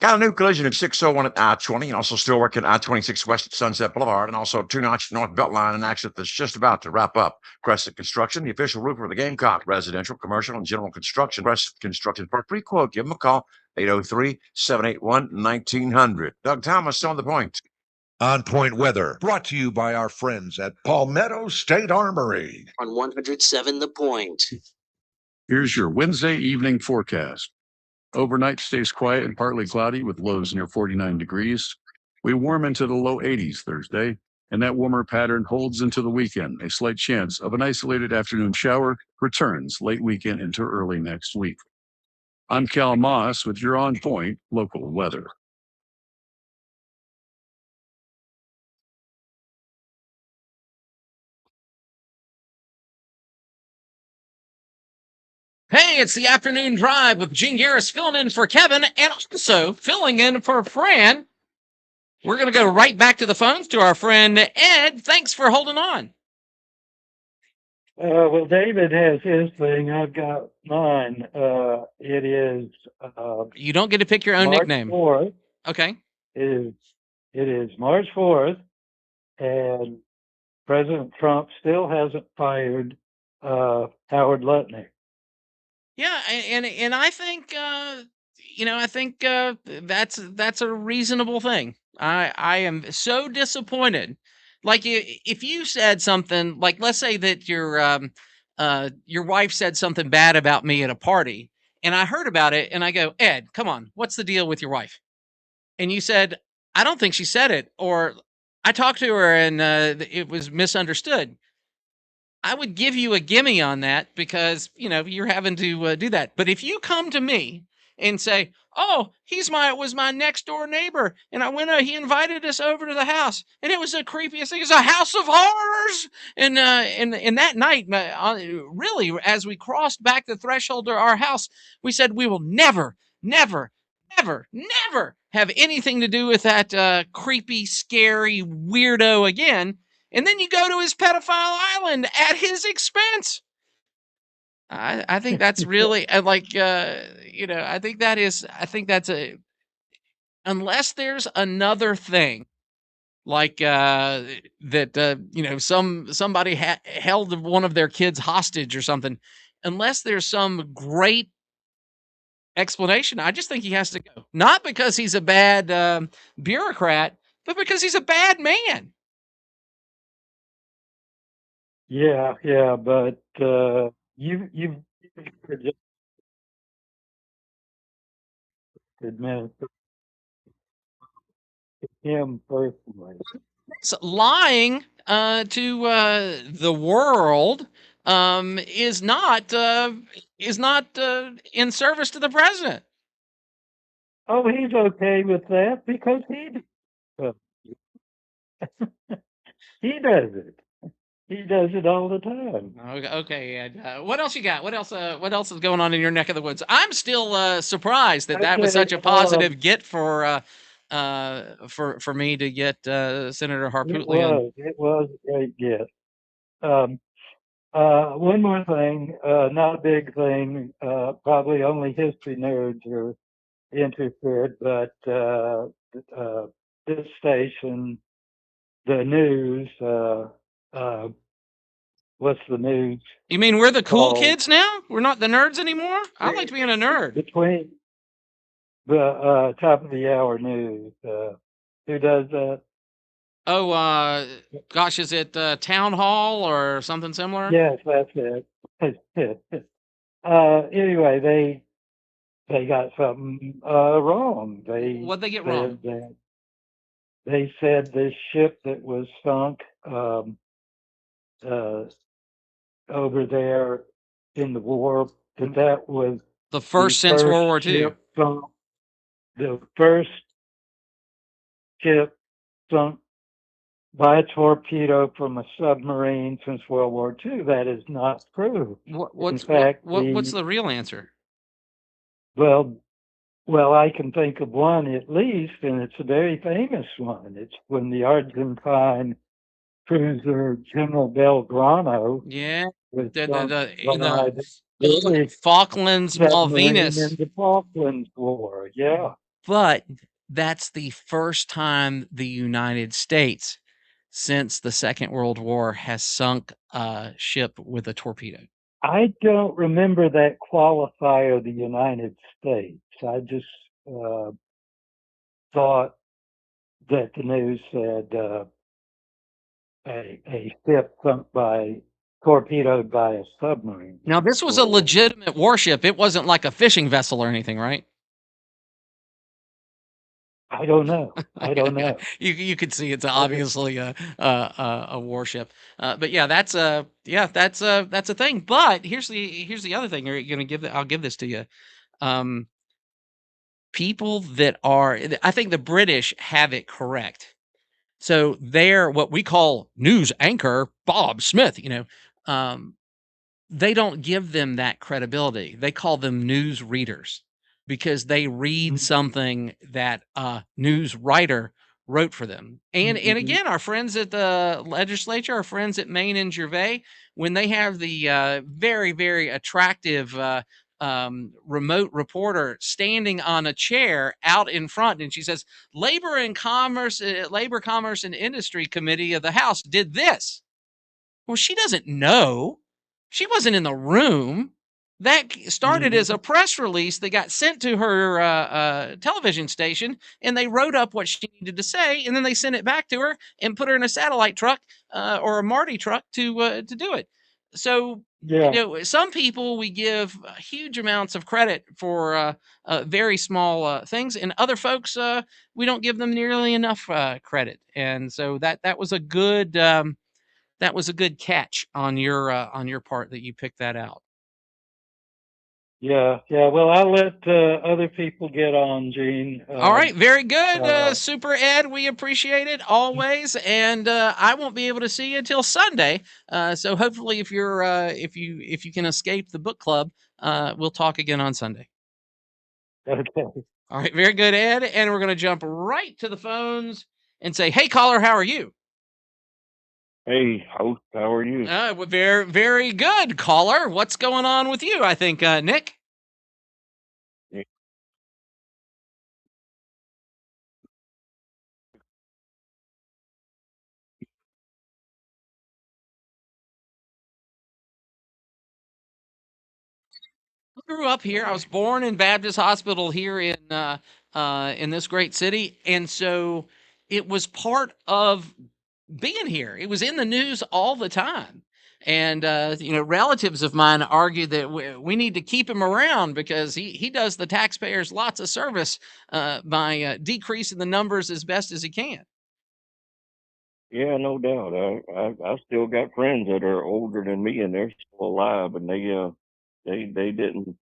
Got a new collision at 601 at I-20, and also still working I-26 west at Sunset Boulevard, and also 2-notch North Beltline, an accident that's just about to wrap up. Crescent Construction, the official roofer of the Gamecock, residential, commercial, and general construction. Crescent Construction. For a free quote, give them a call, 803-781-1900. Doug Thomas on the point. On Point Weather, brought to you by our friends at Palmetto State Armory. On 107 The Point. Here's your Wednesday evening forecast. Overnight stays quiet and partly cloudy with lows near 49 degrees. We warm into the low 80s Thursday, and that warmer pattern holds into the weekend. A slight chance of an isolated afternoon shower returns late weekend into early next week. I'm Cal Moss with your On Point local weather. Hey, it's the afternoon drive with Gene Garris filling in for Kevin and also filling in for Fran. We're going to go right back to the phones to our friend Ed. Thanks for holding on. Well, David has his thing. I've got mine. It is. You don't get to pick your own March nickname. 4th. Okay. It is March 4th, and President Trump still hasn't fired Howard Lutnick. Yeah, and I think I think that's a reasonable thing. I am so disappointed. Like if you said something like, let's say that your wife said something bad about me at a party, and I heard about it, and I go, Ed, come on, what's the deal with your wife? And you said, I don't think she said it, or I talked to her and it was misunderstood. I would give you a gimme on that because, you're having to do that. But if you come to me and say, oh, was my next door neighbor, and he invited us over to the house, and it was the creepiest thing. It's a house of horrors. And that night, really, as we crossed back the threshold of our house, we said we will never, never, never, never have anything to do with that creepy, scary weirdo again. And then you go to his pedophile island at his expense. I think that's really I think that's unless there's another thing like somebody held one of their kids hostage or something, unless there's some great explanation, I just think he has to go. Not because he's a bad bureaucrat, but because he's a bad man. Yeah, but you just admit him personally. It's lying to the world is not in service to the president. Oh, he's okay with that because uh, he does it. He does it all the time. Okay. And what else you got? What else is going on in your neck of the woods? I'm still surprised that was Okay, such a positive get for me to get Senator Harpootlian. it was a great get. One more thing, not a big thing, probably only history nerds are interested, but this station, the news, what's the news You mean we're the cool called? kids now? We're not the nerds anymore? I liked being a nerd. Between the top of the hour news, who does that? Oh, gosh, is it Town Hall or something similar? Yes, that's it. Anyway, they got something wrong. What'd they get wrong? They said this ship that was sunk over there in the war, that was The first since World War II. ship sunk, the first ship sunk by a torpedo from a submarine since World War II. That is not true. What's fact, the real answer? Well, I can think of one at least, and it's a very famous one. It's when the Argentine cruiser General Belgrano Yeah, was the sunk in by the Falklands, submarine Malvinas. in the Falklands War. Yeah. But that's the first time the United States since the Second World War has sunk a ship with a torpedo. I don't remember that qualifier, the United States. I just thought that the news said a ship sunk torpedoed by a submarine. Now, this was a legitimate warship. It wasn't like a fishing vessel or anything, right? I don't know. I don't know. You could see it's obviously a warship. But yeah, that's a thing. But here's the other thing. You're gonna I'll give this to you. People that are, I think the British have it correct. So they're what we call news anchor Bob Smith. They don't give them that credibility. They call them news readers because they read something that a news writer wrote for them. And again, our friends at the legislature, our friends at Maine and Gervais, when they have the very, very attractive remote reporter standing on a chair out in front, and she says, Labor, Commerce and Industry Committee of the House did this. Well, she doesn't know. She wasn't in the room. That started as a press release that got sent to her television station, and they wrote up what she needed to say, and then they sent it back to her and put her in a satellite truck or a Marty truck to do it. So, some people we give huge amounts of credit for very small things, and other folks we don't give them nearly enough credit. And so that was a good. That was a good catch on your part that you picked that out. Yeah. Well, I'll let other people get on, Gene. All right, very good, Super Ed. We appreciate it always, and I won't be able to see you until Sunday. So hopefully, if you can escape the book club, we'll talk again on Sunday. Okay. All right, very good, Ed. And we're going to jump right to the phones and say, "Hey, caller, how are you?" Hey, host, how are you? Very, very good, caller. What's going on with you? I think, Nick. Yeah. I grew up here. I was born in Baptist Hospital here in this great city, and so it was part of being here. It was in the news all the time. And relatives of mine argue that we need to keep him around because he does the taxpayers lots of service by decreasing the numbers as best as he can. Yeah, no doubt. I still got friends that are older than me, and they're still alive, and they didn't.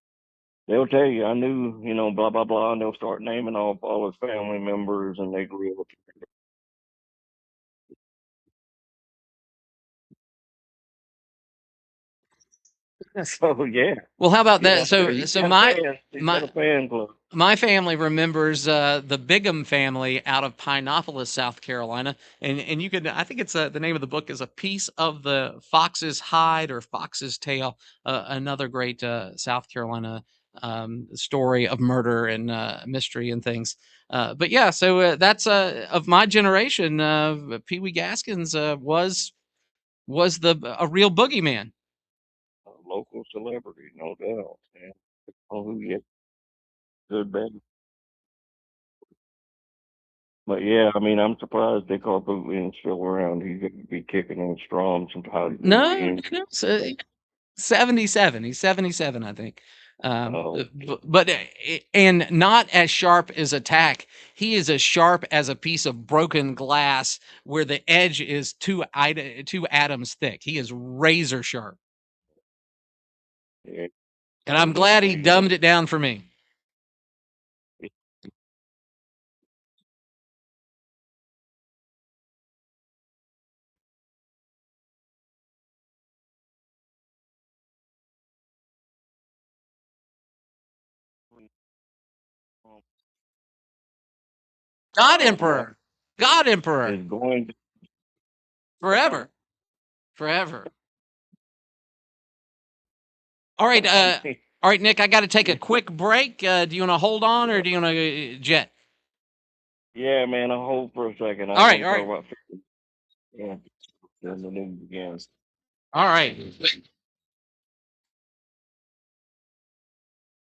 They'll tell you, I knew, blah blah blah, and they'll start naming off all his family members, and they grew up. So yeah. Well, how about Yeah, that? So, he's so got a my fan. He's got a my fan club. my family remembers the Bigham family out of Pinopolis, South Carolina, and you could, I think it's the name of the book is A Piece of the Fox's Hide or Fox's Tail, another great South Carolina story of murder and mystery and things. But yeah, so that's of my generation. Pee Wee Gaskins was a real boogeyman. A local celebrity, no doubt. Yeah. Oh, who yeah, good bad. But yeah, I mean, I'm surprised Dick Harpootlian's still around. He's going to be kicking and strong sometime. No, so 77. He's 77, I think. But and not as sharp as a tack. He is as sharp as a piece of broken glass where the edge is two atoms thick. He is razor sharp. Yeah. And I'm glad he dumbed it down for me. God Emperor. God Emperor. Is going to Forever. Forever. All right, Nick, I got to take a quick break. Do you want to hold on or do you want to jet? Yeah, man, I'll hold for a second. All right, all right. About yeah, then the news begins. All right.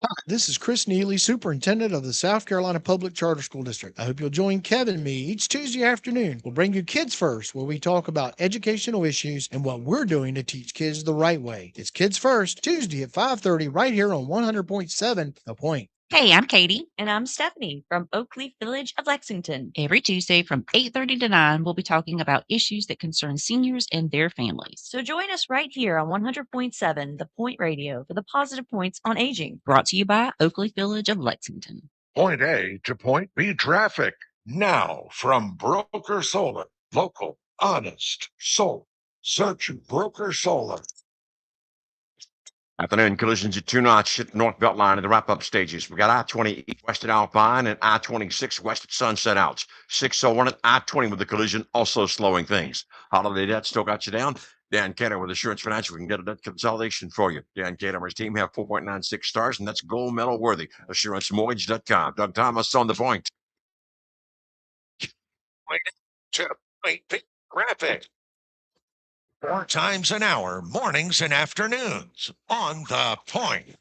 Hi, this is Chris Neely, Superintendent of the South Carolina Public Charter School District. I hope you'll join Kevin and me each Tuesday afternoon. We'll bring you Kids First, where we talk about educational issues and what we're doing to teach kids the right way. It's Kids First, Tuesday at 5:30, right here on 100.7 The Point. Hey, I'm Katie. And I'm Stephanie from Oakleaf Village of Lexington. Every Tuesday from 8:30 to 9, we'll be talking about issues that concern seniors and their families. So join us right here on 100.7 The Point Radio for the positive points on aging. Brought to you by Oakleaf Village of Lexington. Point A to point B traffic. Now from Broker Solar. Local, honest, solar. Search Broker Solar. Afternoon collisions at 2 notch at North Beltline in the wrap-up stages. We got I-20 east west at Alpine and I-26 west at Sunset Outs. 601 at I-20 with the collision, also slowing things. Holiday debt still got you down. Dan Cater with Assurance Financial can get a debt consolidation for you. Dan Cater and his team have 4.96 stars, and that's gold medal worthy. AssuranceMortgage.com. Doug Thomas on the point. To point B traffic. 4 times an hour, mornings and afternoons on the point.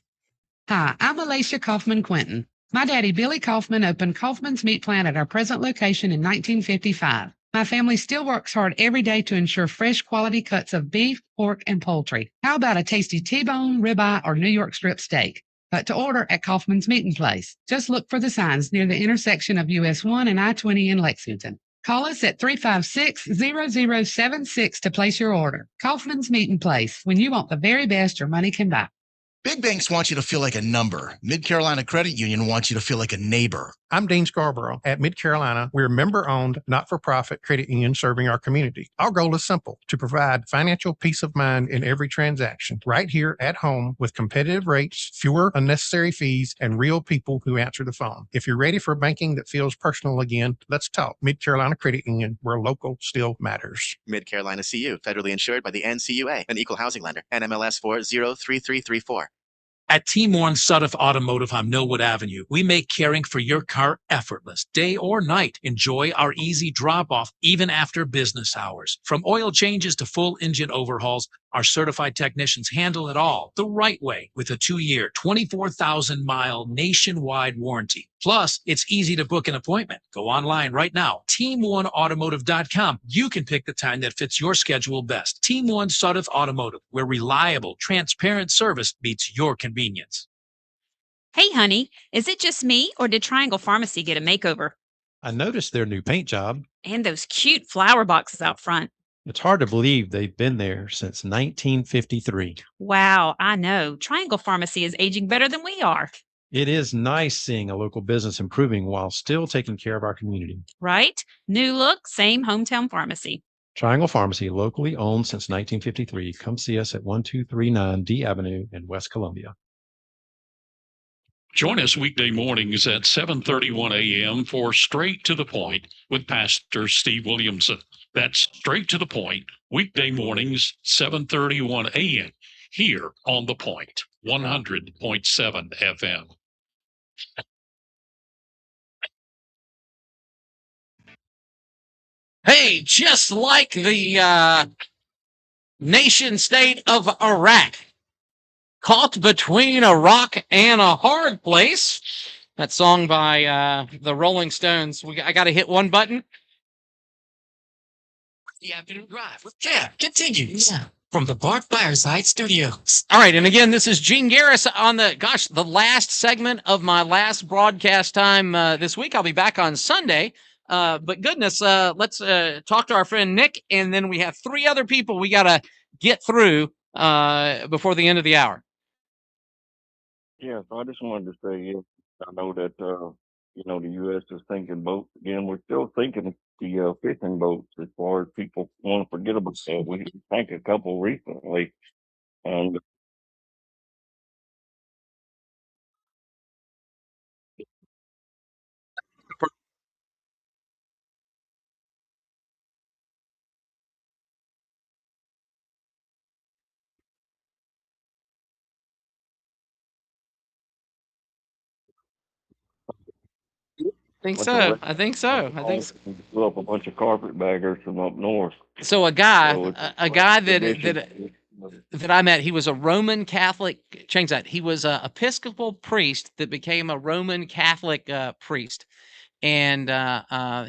Hi, I'm Alicia Kaufman Quinton. My daddy, Billy Kaufman, opened Kaufman's Meat Plant at our present location in 1955. My family still works hard every day to ensure fresh quality cuts of beef, pork, and poultry. How about a tasty T-bone, ribeye, or New York strip steak? But to order at Kaufman's Meat Place, just look for the signs near the intersection of US 1 and I-20 in Lexington. Call us at 356-0076 to place your order. Kaufman's Meat Place, when you want the very best your money can buy. Big banks want you to feel like a number. Mid-Carolina Credit Union wants you to feel like a neighbor. I'm Dean Scarborough. At Mid-Carolina, we're a member-owned, not-for-profit credit union serving our community. Our goal is simple, to provide financial peace of mind in every transaction, right here at home with competitive rates, fewer unnecessary fees, and real people who answer the phone. If you're ready for banking that feels personal again, let's talk. Mid-Carolina Credit Union, where local still matters. Mid-Carolina CU, federally insured by the NCUA, an equal housing lender, NMLS 403334. At Team One Sudduth Automotive on Millwood Avenue, we make caring for your car effortless, day or night. Enjoy our easy drop-off even after business hours. From oil changes to full engine overhauls, our certified technicians handle it all the right way with a 2-year, 24,000-mile nationwide warranty. Plus, it's easy to book an appointment. Go online right now, team1automotive.com. You can pick the time that fits your schedule best. Team One Sudduth Automotive, where reliable, transparent service meets your convenience. Hey, honey, is it just me or did Triangle Pharmacy get a makeover? I noticed their new paint job. And those cute flower boxes out front. It's hard to believe they've been there since 1953. Wow, I know. Triangle Pharmacy is aging better than we are, It is nice seeing a local business improving while still taking care of our community. right? New look, same hometown pharmacy. Triangle Pharmacy, locally owned since 1953. Come see us at 1239 D Avenue in West Columbia. Join us weekday mornings at 7:31 a.m. for Straight to the Point with Pastor Steve Williamson. That's Straight to the Point, weekday mornings, 7:31 a.m. here on The Point, 100.7 FM. Hey, just like the nation state of Iraq, caught between a rock and a hard place. That song by the Rolling Stones. I got to hit one button. The afternoon drive with Kev continues from the Bart Fireside Studios. All right, and again, this is Gene Garris on the last segment of my last broadcast time this week. I'll be back on Sunday. But goodness, let's talk to our friend Nick, and then we have 3 other people we got to get through before the end of the hour. Yeah, so I just wanted to say, I know that, the U.S. is thinking boats again. We're still thinking the fishing boats as far as people want to forget about that. We sank a couple recently, and I think bunch of so. red I think so. I think so. blew up a bunch of carpetbaggers from up north. So a guy, So it's a guy tradition. that I met, he was a Roman Catholic. Change that. He was a Episcopal priest that became a Roman Catholic priest, and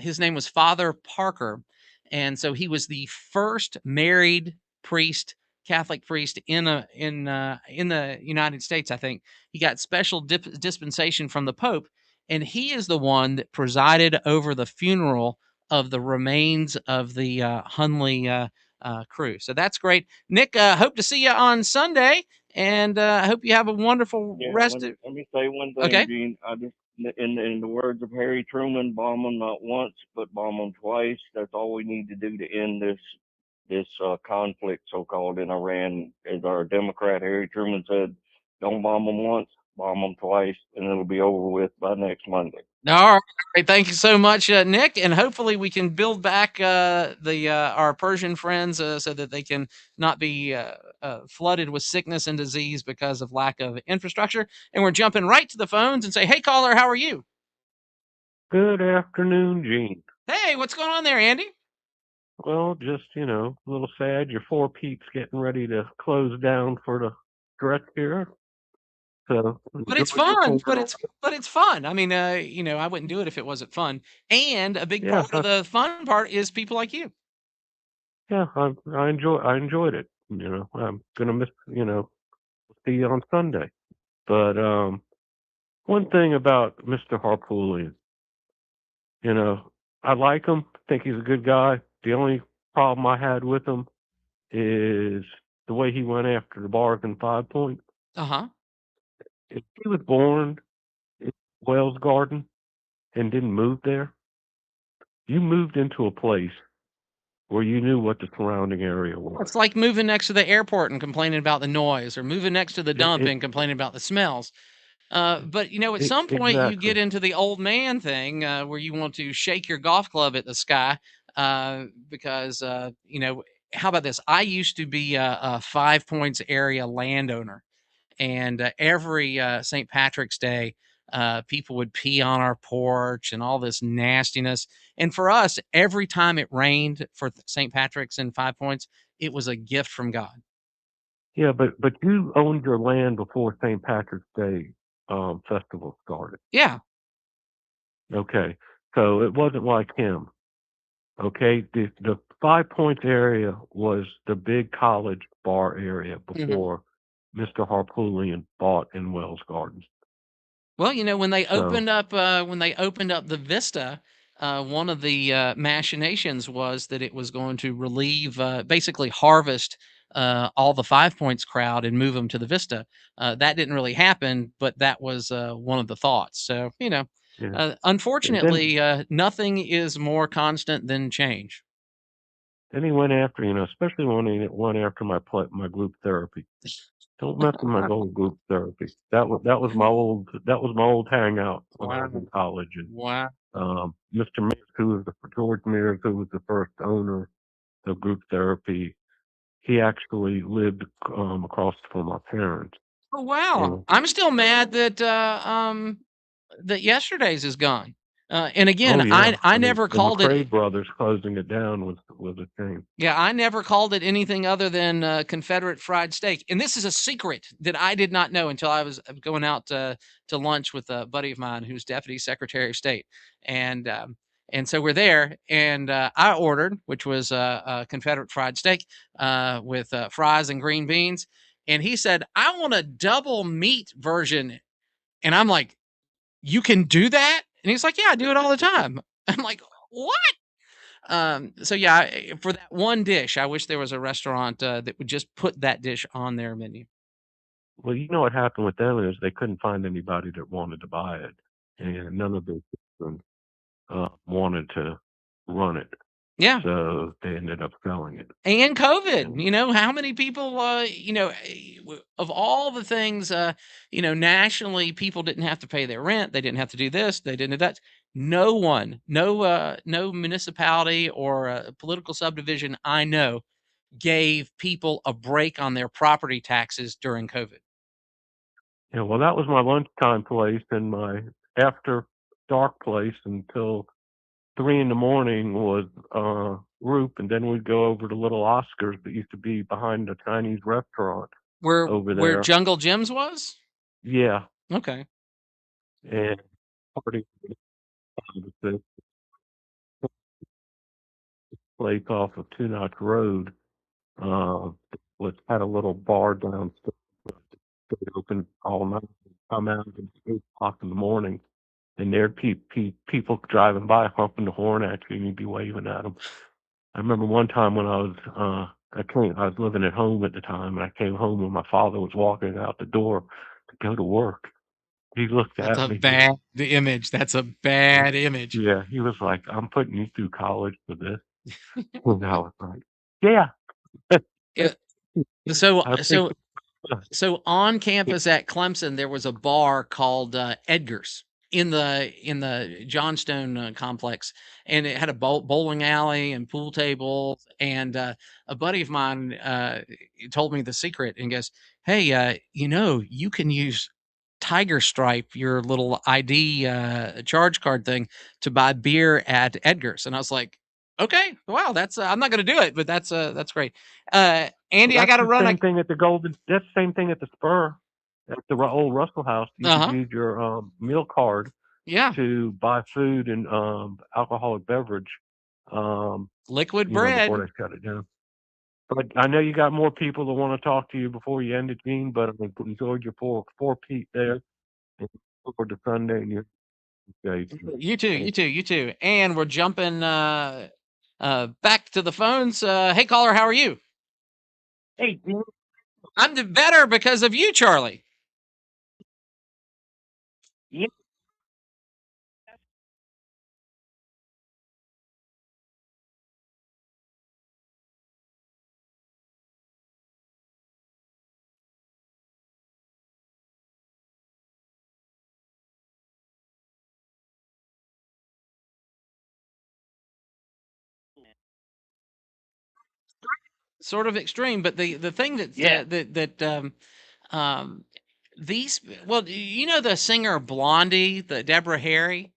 his name was Father Parker, and so he was the first married priest, Catholic priest in the United States. I think he got special dispensation from the Pope, and he is the one that presided over the funeral of the remains of the Hunley crew. So that's great, Nick. Hope to see you on Sunday, and I hope you have a wonderful Yeah, rest. let me say one thing, Okay. Gene. I just, in the words of Harry Truman, bomb them not once, but bomb them twice. That's all we need to do to end this conflict, so-called, in Iran. As our Democrat Harry Truman said, don't bomb them once, bomb them twice, and it'll be over with by next Monday. All right, thank you so much, Nick, and hopefully we can build back our Persian friends so that they can not be flooded with sickness and disease because of lack of infrastructure. And we're jumping right to the phones and say, "Hey, caller, how are you?" Good afternoon, Gene. Hey, what's going on there, Andy? Well, just, a little sad. Your four peeps getting ready to close down for the stretch here. So, But it's fun. But it's fun. I mean, I wouldn't do it if it wasn't fun. And a big part of the fun part is people like you. Yeah, I enjoyed it. I'm gonna miss. See you on Sunday. But one thing about Mr. Harpootlian, I like him. Think he's a good guy. The only problem I had with him is the way he went after the bargain 5 points. Uh-huh. If he was born in Wells Garden and didn't move there, you moved into a place where you knew what the surrounding area was. It's like moving next to the airport and complaining about the noise, or moving next to the dump and complaining about the smells. But at some point you get into the old man thing where you want to shake your golf club at the sky because how about this? I used to be a 5 Points area landowner, and every St. Patrick's Day, people would pee on our porch and all this nastiness. And for us, every time it rained for St. Patrick's in 5 Points, it was a gift from God. Yeah, but you owned your land before St. Patrick's Day festival started. Yeah. Okay, so it wasn't like him. Okay, the 5 Points area was the big college bar area before Mr. Harpootlian bought in Wells Gardens. Well, when they opened up the Vista, one of the machinations was that it was going to relieve, basically harvest all the 5 Points crowd and move them to the Vista. That didn't really happen, but that was one of the thoughts. So, Yeah. And then unfortunately, nothing is more constant than change. then he went after, especially when he went after my group therapy. Don't mess with my old group therapy. That was my old hangout when I was in college. And Wow. Mr. Mears, George Mears, who was the first owner of group therapy, he actually lived across from my parents. Oh, wow. And I'm still mad that that yesterday's is gone. And oh again, yeah, I I mean never the called it. McRae brothers closing it down was a shame. Yeah, I never called it anything other than Confederate fried steak. And this is a secret that I did not know until I was going out to lunch with a buddy of mine who's Deputy Secretary of State. And and so we're there, and I ordered, which was a Confederate fried steak with fries and green beans. And he said, "I want a double meat version." And I'm like, "You can do that?" And he's like, "Yeah, I do it all the time." I'm like, "What?" So yeah, for that one dish, I wish there was a restaurant that would just put that dish on their menu. Well, you know what happened with them is they couldn't find anybody that wanted to buy it, and none of their children wanted to run it, Yeah. so they ended up selling it. And COVID, how many people, of all the things, nationally, people didn't have to pay their rent. They didn't have to do this. They didn't do that. No one, no municipality or political subdivision I know gave people a break on their property taxes during COVID. Yeah, well, that was my lunchtime place and my after dark place until 3 in the morning was group, and then we'd go over to Little Oscars that used to be behind the Chinese restaurant over Where there. Jungle Gyms was? Yeah, Okay. and party the place off of Two Notch Road had a little bar downstairs. Stayed open all night. Come out at 8 o'clock in the morning, and there'd people driving by honking the horn at you, and you'd be waving at them. I remember one time when I was living at home at the time, and I came home when my father was walking out the door to go to work. He looked That's at a me. bad image. That's a bad image. Yeah, he was like, "I'm putting you through college for this." And I was like, "Yeah." Yeah. So I think so so on campus at Clemson, there was a bar called Edgar's in the Johnstone complex, and it had a bowling alley and pool tables. And a buddy of mine told me the secret and goes, "Hey, you can use Tiger Stripe, your little ID charge card thing, to buy beer at Edgar's." And I was like, "Okay, wow, that's I'm not going to do it, but that's great." Andy, I That's got to the run. same thing at the That's the same thing at the Spur, at the old Russell House. You could use your meal card Yeah. to buy food and alcoholic beverage. Liquid Before bread. they shut it down. But I know you got more people that want to talk to you before you end it, Gene. But I enjoyed your four Pete there. And look forward to Sunday and your day. You too, you too, you too. And we're jumping back to the phones. Hey caller, how are you? Hey, Gene. I'm better because of you, Charlie. Yeah. Sort of extreme, but the thing that Yeah. um these the singer Blondie, the Deborah Harry.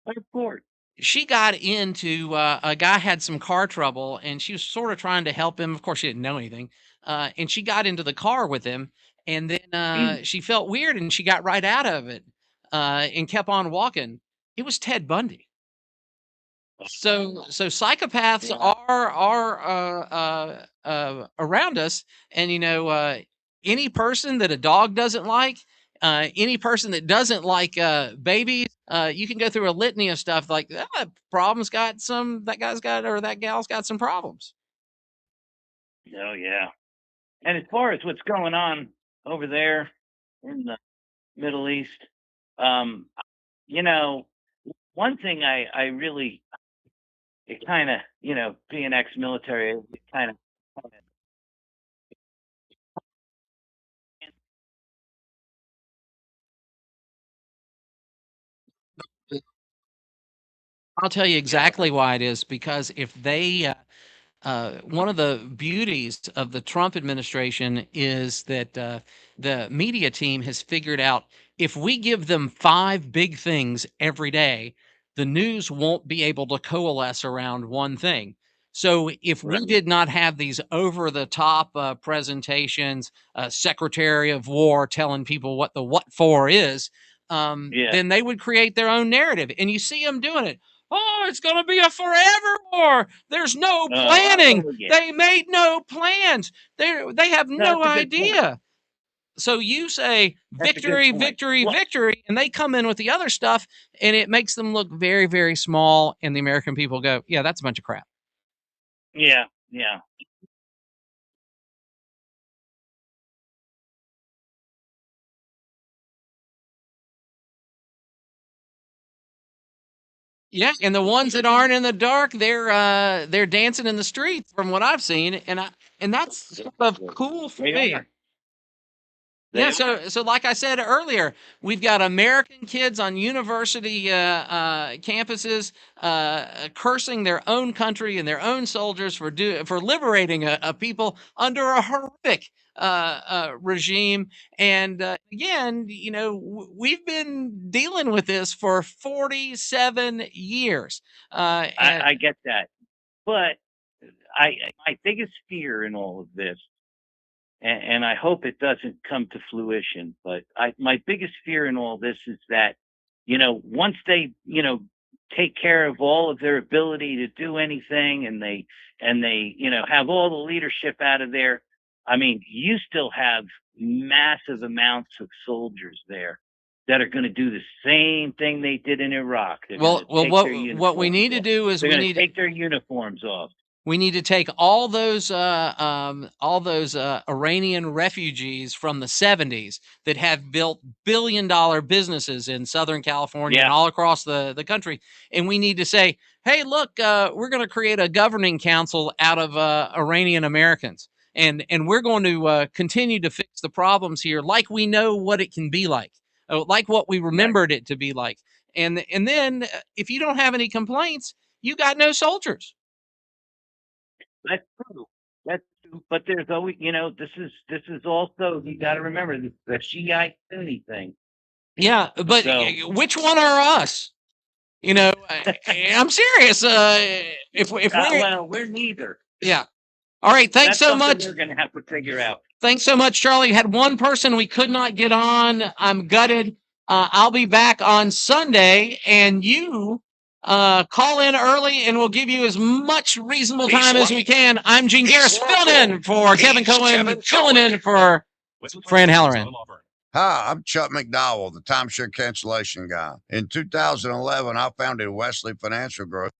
Of course. She got into a guy had some car trouble, and she was sort of trying to help him. Of course, she didn't know anything, and she got into the car with him, and then she felt weird, and she got right out of it and kept on walking. It was Ted Bundy. So psychopaths are around us, and any person that a dog doesn't like Any person that doesn't like babies, you can go through a litany of stuff like that guy's got or that gal's got some problems. Oh yeah. And as far as what's going on over there in the Middle East, you know, one thing I really, it kind of, being ex-military, it kind of, I'll tell you exactly why it is, because if they one of the beauties of the Trump administration is that the media team has figured out if we give them 5 big things every day, the news won't be able to coalesce around one thing. So if we did not have these over the top presentations, Secretary of War telling people what the what for is, then they would create their own narrative. And you see them doing it. Oh, it's going to be a forever war. There's no planning. They made no plans. They have no idea. So you say victory, victory, victory, and they come in with the other stuff, and it makes them look very, very small. And the American people go, yeah, that's a bunch of crap. yeah. Yeah, and the ones that aren't in the dark, they're dancing in the streets from what I've seen, and that's sort of cool for me. Yeah, so like I said earlier, we've got American kids on university campuses cursing their own country and their own soldiers for liberating a people under a horrific regime. And again, we've been dealing with this for 47 years. I get that, but my biggest fear in all of this, and I hope it doesn't come to fruition, but my biggest fear in all this is that, once they, take care of all of their ability to do anything, and they, have all the leadership out of there. I mean, you still have massive amounts of soldiers there that are going to do the same thing they did in Iraq. What we need to do is they're we going need to take their uniforms off. We need to take all those Iranian refugees from the 70s that have built billion-dollar businesses in Southern California and all across the country, and we need to say, hey, look, we're going to create a governing council out of Iranian Americans, and we're going to continue to fix the problems here like we know what it can be like what we remembered it to be like. And then if you don't have any complaints, you got no soldiers. That's true. That's true. But there's always, this is also, you got to remember the Shiite Sunni thing. Yeah, but which one are us? I'm serious. If we're neither. Yeah. All right. Thanks so much. We're going to have to figure out. Thanks so much, Charlie. Had one person we could not get on. I'm gutted. I'll be back on Sunday, and you call in early, and we'll give you as much reasonable time as we can. I'm Gene Garris, filling in for Kevin Cohen, filling in for Fran Halloran. Hi, I'm Chuck McDowell, the timeshare cancellation guy. In 2011, I founded Wesley Financial Growth